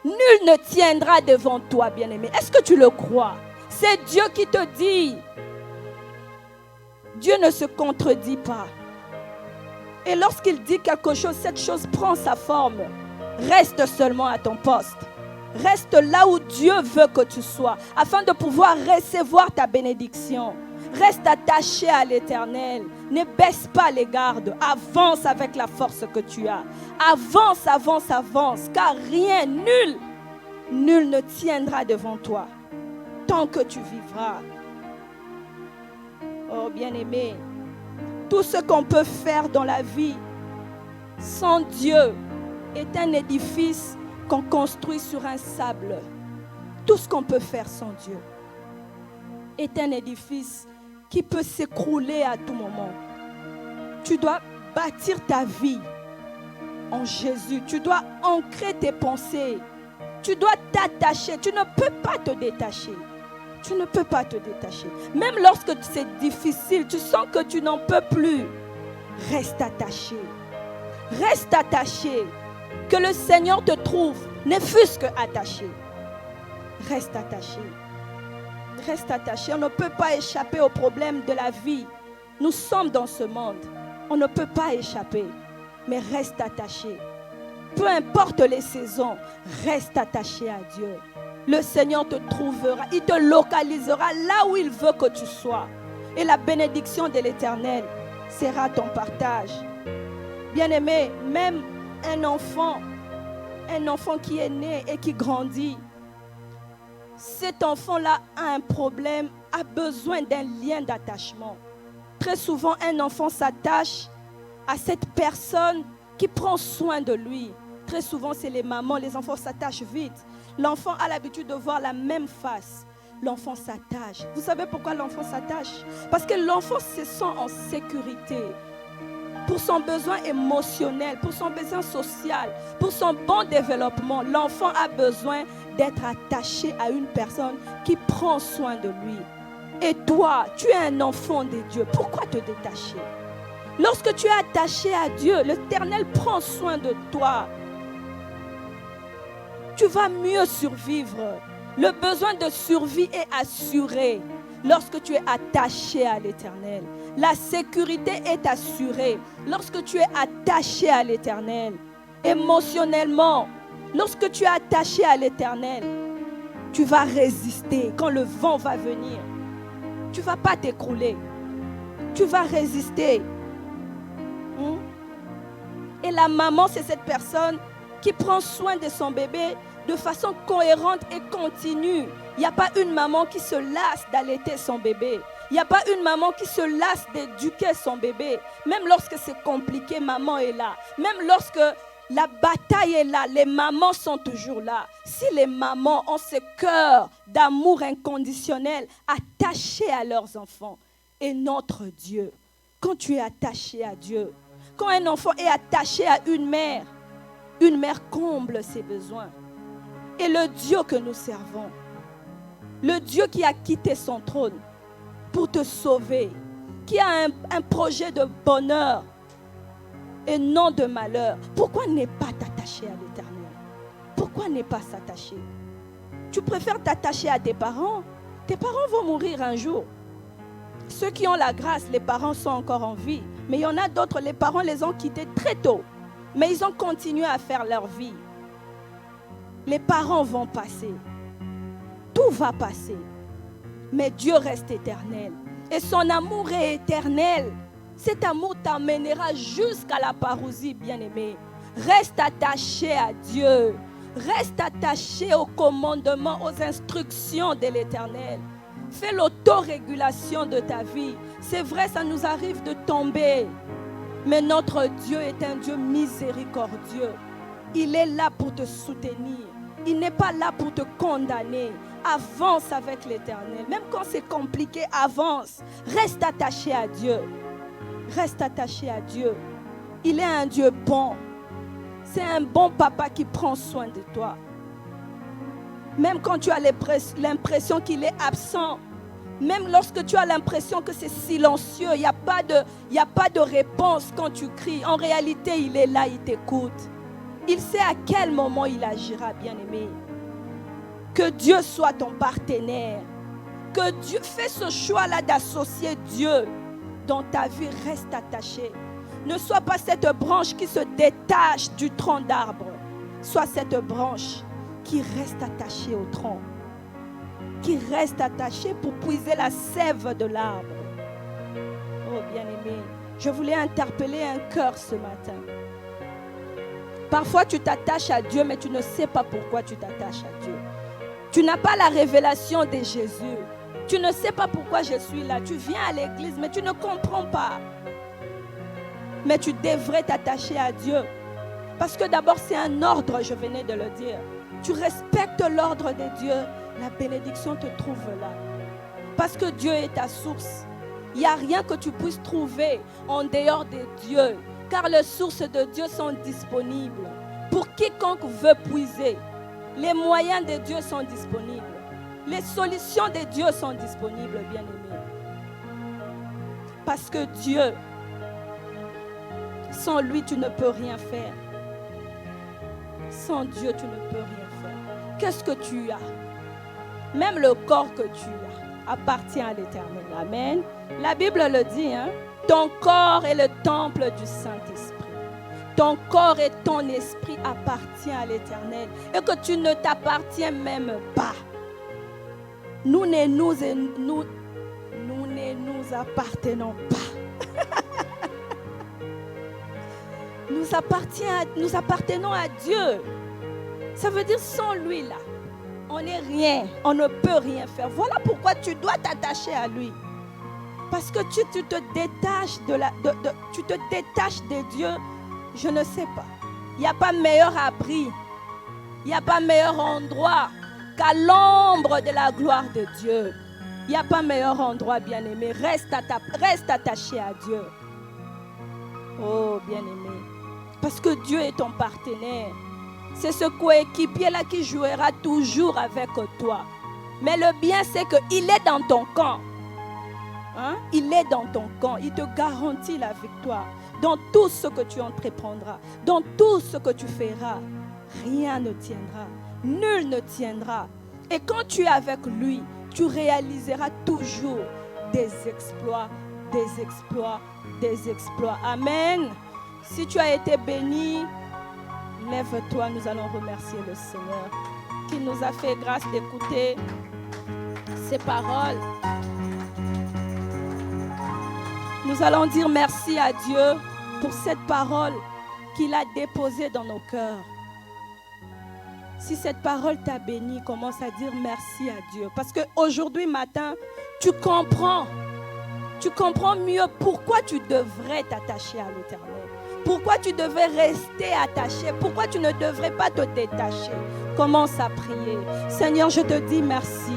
Nul ne tiendra devant toi, bien-aimé. Est-ce que tu le crois? C'est Dieu qui te dit. Dieu ne se contredit pas. Et lorsqu'il dit quelque chose, cette chose prend sa forme. Reste seulement à ton poste. Reste là où Dieu veut que tu sois, afin de pouvoir recevoir ta bénédiction. Reste attaché à l'Éternel. Ne baisse pas les gardes. Avance avec la force que tu as. Avance, avance, avance. Car rien, nul ne tiendra devant toi tant que tu vivras. Oh bien-aimé, tout ce qu'on peut faire dans la vie sans Dieu est un édifice qu'on construit sur un sable. Tout ce qu'on peut faire sans Dieu est un édifice qui peut s'écrouler à tout moment. Tu dois bâtir ta vie en Jésus. Tu dois ancrer tes pensées Tu dois t'attacher. Tu ne peux pas te détacher. Tu ne peux pas te détacher. Même lorsque c'est difficile, tu sens que tu n'en peux plus. Reste attaché. Reste attaché. Que le Seigneur te trouve, ne fût-ce que attaché. Reste attaché. Reste attaché. On ne peut pas échapper aux problèmes de la vie. Nous sommes dans ce monde. On ne peut pas échapper. Mais reste attaché. Peu importe les saisons, reste attaché à Dieu. Le Seigneur te trouvera. Il te localisera là où il veut que tu sois. Et la bénédiction de l'Éternel sera ton partage. Bien-aimé, même un enfant qui est né et qui grandit, cet enfant-là a un problème, a besoin d'un lien d'attachement. Très souvent, un enfant s'attache à cette personne qui prend soin de lui. Très souvent, c'est les mamans, les enfants s'attachent vite. L'enfant a l'habitude de voir la même face. L'enfant s'attache. Vous savez pourquoi l'enfant s'attache? Parce que l'enfant se sent en sécurité. Pour son besoin émotionnel, pour son besoin social, pour son bon développement, l'enfant a besoin d'être attaché à une personne qui prend soin de lui. Et toi, tu es un enfant de Dieu. Pourquoi te détacher? Lorsque tu es attaché à Dieu, l'Éternel prend soin de toi. Tu vas mieux survivre. Le besoin de survie est assuré lorsque tu es attaché à l'Éternel. La sécurité est assurée lorsque tu es attaché à l'Éternel. Émotionnellement, lorsque tu es attaché à l'Éternel, tu vas résister quand le vent va venir. Tu ne vas pas t'écrouler. Tu vas résister. Et la maman, c'est cette personne qui prend soin de son bébé de façon cohérente et continue. Il n'y a pas une maman qui se lasse d'allaiter son bébé. Il n'y a pas une maman qui se lasse d'éduquer son bébé. Même lorsque c'est compliqué, maman est là. Même lorsque la bataille est là, les mamans sont toujours là. Si les mamans ont ce cœur d'amour inconditionnel attaché à leurs enfants, et notre Dieu, quand tu es attaché à Dieu, quand un enfant est attaché à une mère comble ses besoins. Et le Dieu que nous servons, le Dieu qui a quitté son trône pour te sauver, qui a un projet de bonheur et non de malheur, pourquoi ne pas t'attacher à l'Éternel? Pourquoi ne pas s'attacher? Tu préfères t'attacher à tes parents? Tes parents vont mourir un jour. Ceux qui ont la grâce, les parents sont encore en vie. Mais il y en a d'autres, les parents les ont quittés très tôt. Mais ils ont continué à faire leur vie. Les parents vont passer. Tout va passer. Mais Dieu reste éternel. Et son amour est éternel. Cet amour t'emmènera jusqu'à la parousie, bien-aimé. Reste attaché à Dieu. Reste attaché aux commandements, aux instructions de l'Éternel. Fais l'autorégulation de ta vie. C'est vrai, ça nous arrive de tomber. Mais notre Dieu est un Dieu miséricordieux. Il est là pour te soutenir. Il n'est pas là pour te condamner. Avance avec l'Éternel. Même quand c'est compliqué, avance. Reste attaché à Dieu. Reste attaché à Dieu. Il est un Dieu bon. C'est un bon papa qui prend soin de toi. Même quand tu as l'impression qu'il est absent, même lorsque tu as l'impression que c'est silencieux, il n'y a pas de réponse quand tu cries. En réalité, il est là, il t'écoute. Il sait à quel moment il agira, bien-aimé. Que Dieu soit ton partenaire. Que Dieu fais ce choix-là d'associer Dieu dans ta vie. Reste attaché. Ne sois pas cette branche qui se détache du tronc d'arbre. Sois cette branche qui reste attachée au tronc. Qui reste attachée pour puiser la sève de l'arbre. Oh bien-aimé, je voulais interpeller un cœur ce matin. Parfois tu t'attaches à Dieu, mais tu ne sais pas pourquoi tu t'attaches à Dieu. Tu n'as pas la révélation de Jésus. Tu ne sais pas pourquoi je suis là. Tu viens à l'église, mais tu ne comprends pas. Mais tu devrais t'attacher à Dieu. Parce que d'abord, c'est un ordre, je venais de le dire. Tu respectes l'ordre de Dieu, la bénédiction te trouve là. Parce que Dieu est ta source. Il n'y a rien que tu puisses trouver en dehors de Dieu. Car les sources de Dieu sont disponibles pour quiconque veut puiser. Les moyens de Dieu sont disponibles. Les solutions de Dieu sont disponibles, bien-aimés. Parce que Dieu, sans lui, tu ne peux rien faire. Sans Dieu, tu ne peux rien faire. Qu'est-ce que tu as? Même le corps que tu as appartient à l'Éternel. Amen. La Bible le dit, hein? Ton corps est le temple du Saint-Esprit. Ton corps et ton esprit appartiennent à l'Éternel. Et que tu ne t'appartiens même pas. Nous ne nous appartenons pas. Nous appartenons à Dieu. Ça veut dire sans lui là, on n'est rien, on ne peut rien faire. Voilà pourquoi tu dois t'attacher à lui. Parce que tu te détaches tu te détaches de Dieu, je ne sais pas. Il n'y a pas meilleur abri, il n'y a pas meilleur endroit qu'à l'ombre de la gloire de Dieu. Il n'y a pas meilleur endroit, bien-aimé. Reste attaché à Dieu. Oh, bien-aimé. Parce que Dieu est ton partenaire. C'est ce coéquipier-là qui jouera toujours avec toi. Mais le bien, c'est qu'il est dans ton camp. Hein? Il est dans ton camp. Il te garantit la victoire. Dans tout ce que tu entreprendras, dans tout ce que tu feras, rien ne tiendra. Nul ne tiendra. Et quand tu es avec lui, tu réaliseras toujours des exploits, des exploits, des exploits. Amen. Si tu as été béni, lève-toi, nous allons remercier le Seigneur qui nous a fait grâce d'écouter ces paroles. Nous allons dire merci à Dieu pour cette parole qu'il a déposée dans nos cœurs. Si cette parole t'a béni, commence à dire merci à Dieu. Parce qu'aujourd'hui matin, tu comprends mieux pourquoi tu devrais t'attacher à l'Éternel. Pourquoi tu devais rester attaché. Pourquoi tu ne devrais pas te détacher. Commence à prier. Seigneur, je te dis merci.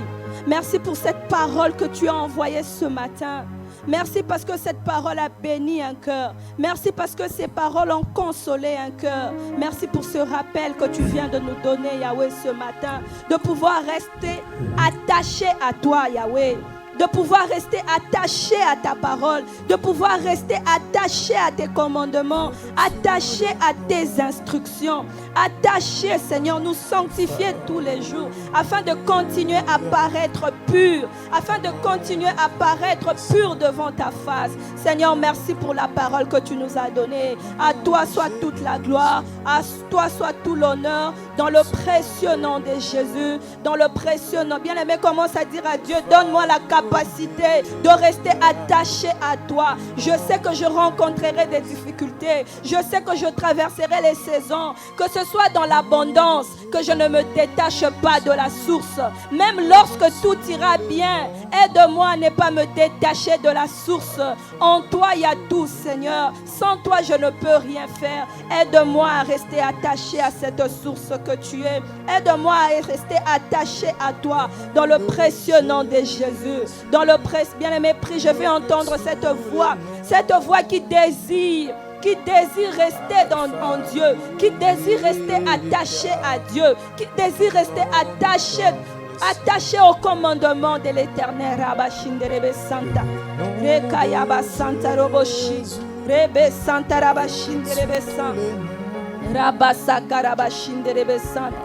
Merci pour cette parole que tu as envoyée ce matin. Merci parce que cette parole a béni un cœur. Merci parce que ces paroles ont consolé un cœur. Merci pour ce rappel que tu viens de nous donner, Yahweh, ce matin. De pouvoir rester attaché à toi, Yahweh. De pouvoir rester attaché à ta parole. De pouvoir rester attaché à tes commandements. Attaché à tes instructions. Attaché, Seigneur, nous sanctifier tous les jours. Afin de continuer à paraître pur. Afin de continuer à paraître pur devant ta face. Seigneur, merci pour la parole que tu nous as donnée. À toi soit toute la gloire. À toi soit tout l'honneur. Dans le précieux nom de Jésus. Dans le précieux nom. Bien-aimé, commence à dire à Dieu, donne-moi la capacité de rester attaché à toi. Je sais que je rencontrerai des difficultés. Je sais que je traverserai les saisons. Que ce soit dans l'abondance, que je ne me détache pas de la source. Même lorsque tout ira bien, aide-moi à ne pas me détacher de la source. En toi, il y a tout, Seigneur. Sans toi, je ne peux rien faire. Aide-moi à rester attaché à cette source que tu es. Aide-moi à rester attaché à toi. Dans le précieux nom de Jésus. Dans le précieux, bien-aimé, prie, je vais entendre cette voix qui désire rester en Dieu, qui désire rester attaché à Dieu, qui désire rester attaché au commandement de l'Éternel. Rabashinderebe Santa, Rekayaba Santa Roboshi, Rebe Santa Rabashinderebe Santa, Rabasaka Rabashinderebe Santa.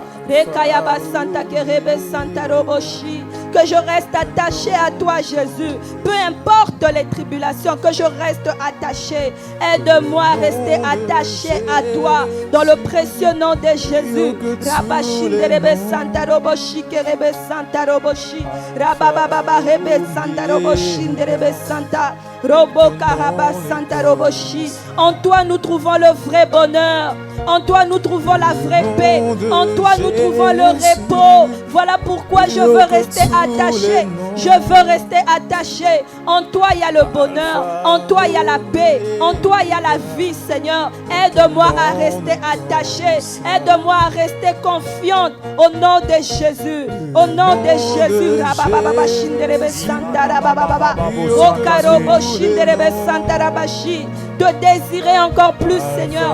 Que je reste attaché à toi, Jésus. Peu importe les tribulations, que je reste attaché. Aide-moi à rester attaché à toi. Dans le précieux nom de Jésus. Rabashinderebe Santa Roboshi, Kerebe Santa Roboshi. Rabababa Rebe Santa Roboshinderebe Santa. Robokaraba Santa Roboshi. En toi nous trouvons le vrai bonheur. En toi nous trouvons la vraie paix. En toi nous trouvons le repos. Voilà pourquoi je veux rester attaché. Je veux rester attaché. En toi il y a le bonheur. En toi il y a la paix. En toi il y a la vie, Seigneur. Aide-moi à rester attaché. Aide-moi à rester confiante. Au nom de Jésus. Au nom de Jésus. Rabababa Shinderebe Santa Rabababa. Okarobo Shinderebe Santa Rabashi. de désirer encore plus, Seigneur,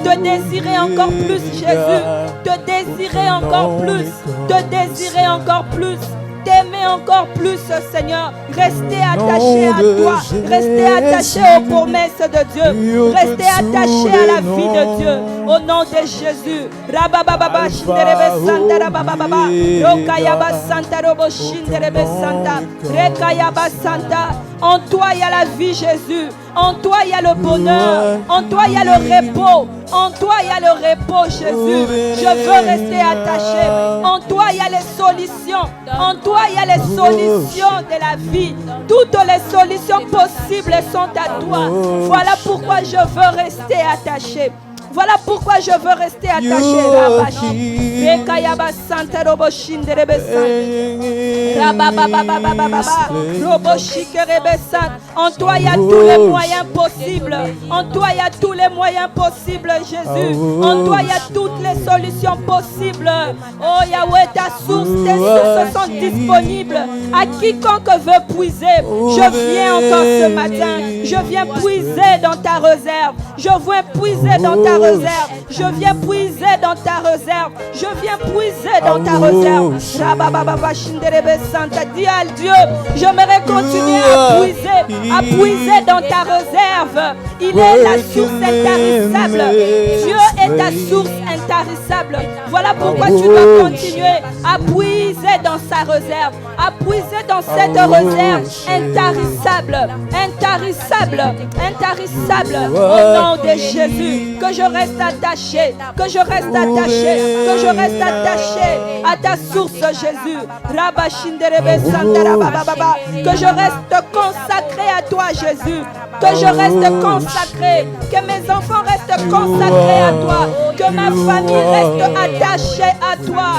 de désirer encore plus, Jésus, de désirer encore plus, de désirer encore plus, t'aimer encore plus, Seigneur. Rester attaché à toi, rester attaché aux promesses de Dieu, rester attaché à la vie de Dieu, au nom de Jésus. Rabababa shinderebe santa rabababa, rokayaba santa robo shinderebe santa, rekayaba santa. En toi il y a la vie, Jésus. En toi il y a le bonheur. En toi il y a le repos. En toi il y a le repos, Jésus. Je veux rester attaché. En toi il y a les solutions. En toi il y a les solutions de la vie. Toutes les solutions possibles sont à toi. Voilà pourquoi je veux rester attaché. Voilà pourquoi je veux rester attaché. En toi, il y a tous les moyens possibles. En toi, il y a tous les moyens possibles, Jésus. En toi, il y a toutes les solutions possibles. Oh Yahweh, ta source, tes sources sont disponibles. À quiconque veut puiser, je viens encore ce matin. Je viens puiser dans ta réserve. Je viens puiser dans ta réserve. Je viens puiser dans ta réserve. Je viens puiser dans ta réserve. Dis à Dieu, j'aimerais continuer à puiser dans ta réserve. Il est la source intarissable. Dieu est ta source intarissable. Voilà pourquoi tu dois continuer à puiser dans sa réserve. À puiser dans cette réserve intarissable. Intarissable. Intarissable. Au nom de Jésus. Que je reste attaché. Que je reste attaché. Que je reste attaché à ta source, Jésus. Que je reste consacré à toi, Jésus. Que je reste consacré. Que mes enfants restent consacrés à toi. Que ma famille reste attachée à toi.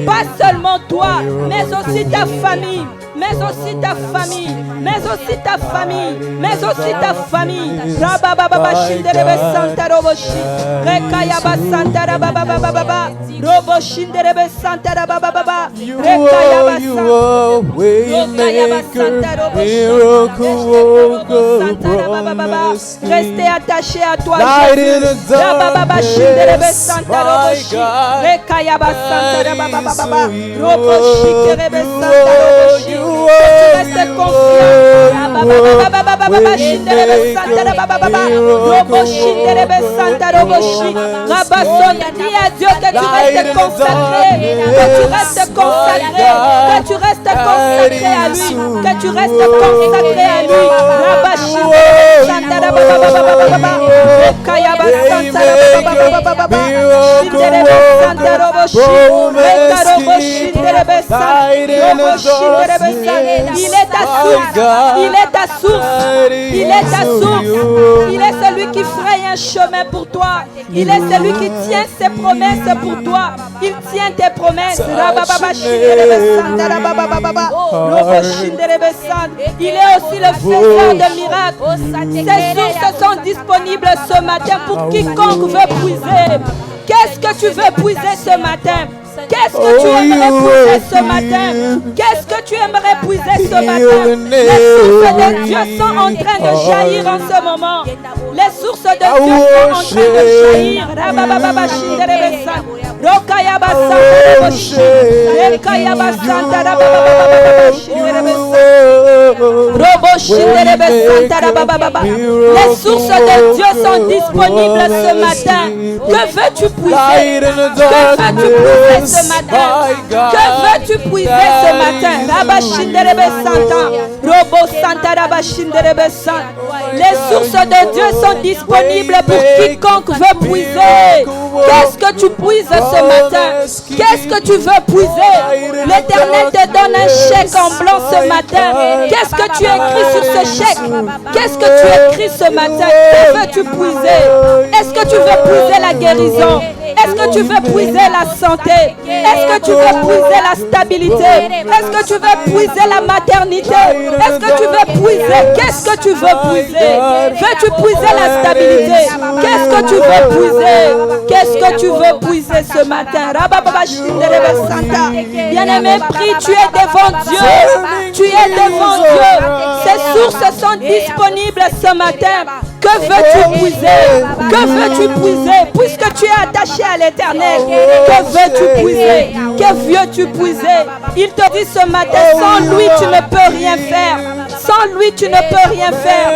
Pas seulement toi, mais aussi ta famille. Mais aussi ta famille. Mais aussi ta famille. Mais aussi ta famille. Rabababa shinderebe santa roboshi. Rekayaba santa rabababa. Robo shinderebe santa rabababa. Rekayaba santa roboshi. Restez attaché à toi, Jésus. Rabababa shinderebe santa roboshi. Rekayaba santa rabababa. Roboshi kerebe santa roboshi. Reste confiant. Dis à Dieu que tu restes consacré. Que tu restes consacré. Que tu restes consacré à lui. Que tu restes consacré à lui. Il est ta source. Il est ta source. Il est ta source. Il est celui qui fraye un chemin pour toi. Il est celui qui tient ses promesses pour toi. Il tient tes promesses. Il est aussi le faiseur de miracles. Ces sources sont disponibles ce matin pour quiconque veut puiser. Qu'est-ce que tu veux puiser ce matin? Qu'est-ce que tu aimerais puiser ce matin? Qu'est-ce que tu aimerais puiser ce matin? Les sources de Dieu sont en train de jaillir en ce moment. Les sources de Dieu sont en train de jaillir. Les sources de Dieu sont disponibles ce matin. Que veux-tu puiser? Que veux-tu puiser ce matin? Que veux-tu puiser ce matin? Les sources de Dieu sont disponibles pour quiconque veut puiser. Qu'est-ce que tu puises ce matin? Qu'est-ce que tu veux puiser? L'Éternel te donne un chèque en blanc ce matin. Qu'est-ce que tu écris sur ce chèque? Qu'est-ce que tu écris ce matin? Que veux-tu puiser? Est-ce que tu veux puiser la guérison? Est-ce que tu veux puiser la santé? Est-ce que tu veux puiser la stabilité? Est-ce que tu veux puiser la maternité? Est-ce que tu veux puiser? Qu'est-ce que tu veux puiser? Veux-tu puiser la stabilité? Qu'est-ce que tu veux puiser? Qu'est-ce que tu veux puiser ce matin? Bien-aimé, prie, tu es devant Dieu. Tu es devant Dieu. Ces sources sont disponibles ce matin. Que veux-tu puiser? Que veux-tu puiser? Puisque tu es attaché à l'Éternel, que veux-tu puiser? Que veux-tu puiser? Il te dit ce matin, sans lui tu ne peux rien faire. Sans lui tu ne peux rien faire.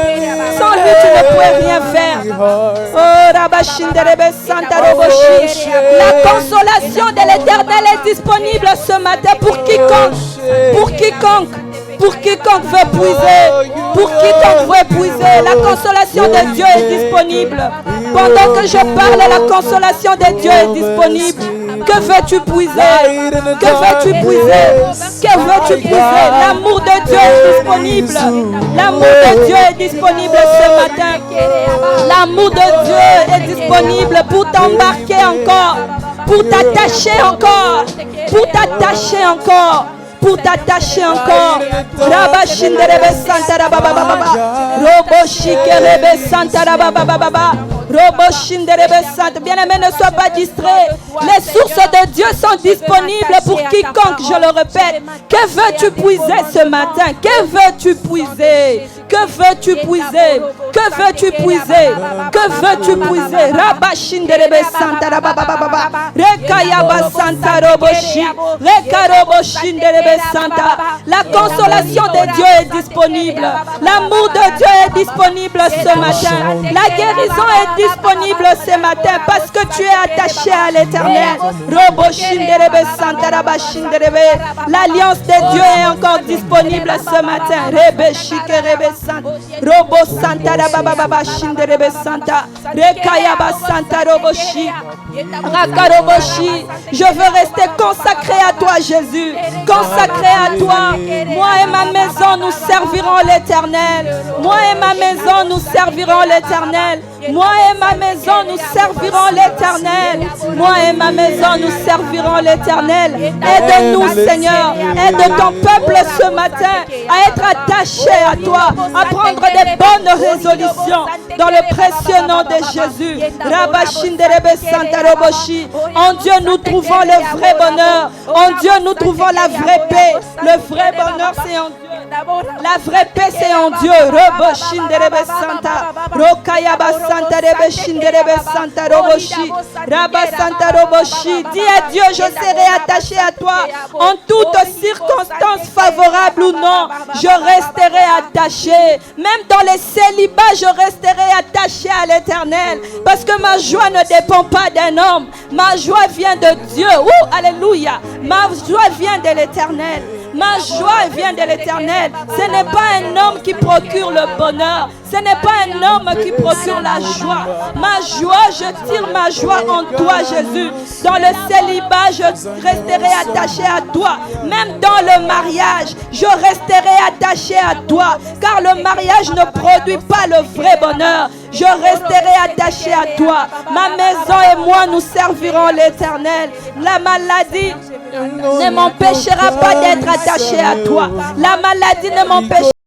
Sans lui tu ne peux rien faire. Oh, Rabashinderebe Santa Roboshi. La consolation de l'Éternel est disponible ce matin pour quiconque. Pour quiconque. Pour quiconque veut puiser. Pour quiconque veut puiser. La consolation de Dieu est disponible. Pendant que je parle, la consolation de Dieu est disponible. Que veux-tu puiser? Que veux-tu puiser? Que veux-tu puiser? L'amour de Dieu est disponible. L'amour de Dieu est disponible ce matin. L'amour de Dieu est disponible pour t'embarquer encore. Pour t'attacher encore. Pour t'attacher encore. Pour t'attacher encore. Rabashinderebe Santa Rabababa. Roboshikerebe Santa Rabababa. Roboshinderebe Santa. Bien-aimé, ne sois pas distrait. Les sources de Dieu sont disponibles pour quiconque, je le répète. Que veux-tu puiser ce matin? Que veux-tu puiser? Que veux-tu puiser? Que veux-tu puiser? Que veux-tu puiser? Rabashinderebe Santa Rabababa. Rekayaba Santa Roboshi. Rekaroboshinderebe Santa. La consolation de Dieu est disponible. L'amour de Dieu est disponible ce matin. La guérison est disponible ce matin parce que tu es attaché à l'Éternel. Roboshinderebe Santa Rabashinderebe. L'alliance de Dieu est encore disponible ce matin. Rebeshikerebe Santa. Robo Santa Rabababa Shinderebe Santa. Rekayaba Santa Roboshi. Rakaroboshi. Je veux rester consacré à toi, Jésus. Consacré à toi. Moi et ma maison, nous servirons l'Éternel. Moi et ma maison, nous servirons l'Éternel. Moi et ma maison, nous servirons l'Éternel. Moi et ma maison, nous servirons l'Éternel. Aide-nous, Seigneur. Aide ton peuple ce matin à être attaché à toi, à prendre des bonnes résolutions dans le précieux nom de Jésus. Rabashinderebe Santa Roboshi. En Dieu, nous trouvons le vrai bonheur. En Dieu, nous trouvons la vraie paix. Le vrai bonheur, c'est en Dieu. La vraie paix, c'est en Dieu. Roboshinderebe Santa. Rokayaba Santa Rebeshinderebe Santa Roboshi. Rabba Santa Roboshi. Dis à Dieu, je serai attaché à toi. En toutes circonstances favorables ou non, je resterai attaché. Même dans les célibats, je resterai attaché à l'Éternel. Parce que ma joie ne dépend pas d'un homme. Ma joie vient de Dieu. Oh, alléluia. Ma joie vient de l'Éternel. Ma joie vient de l'Éternel. Ce n'est pas un homme qui procure le bonheur. Ce n'est pas un homme qui procure la joie. Ma joie, je tire ma joie en toi, Jésus. Dans le célibat, je resterai attaché à toi. Même dans le mariage, je resterai attaché à toi. Car le mariage ne produit pas le vrai bonheur. Je resterai attaché à toi. Ma maison et moi, nous servirons l'Éternel. La maladie ne m'empêchera pas d'être attaché à toi. La maladie ne m'empêchera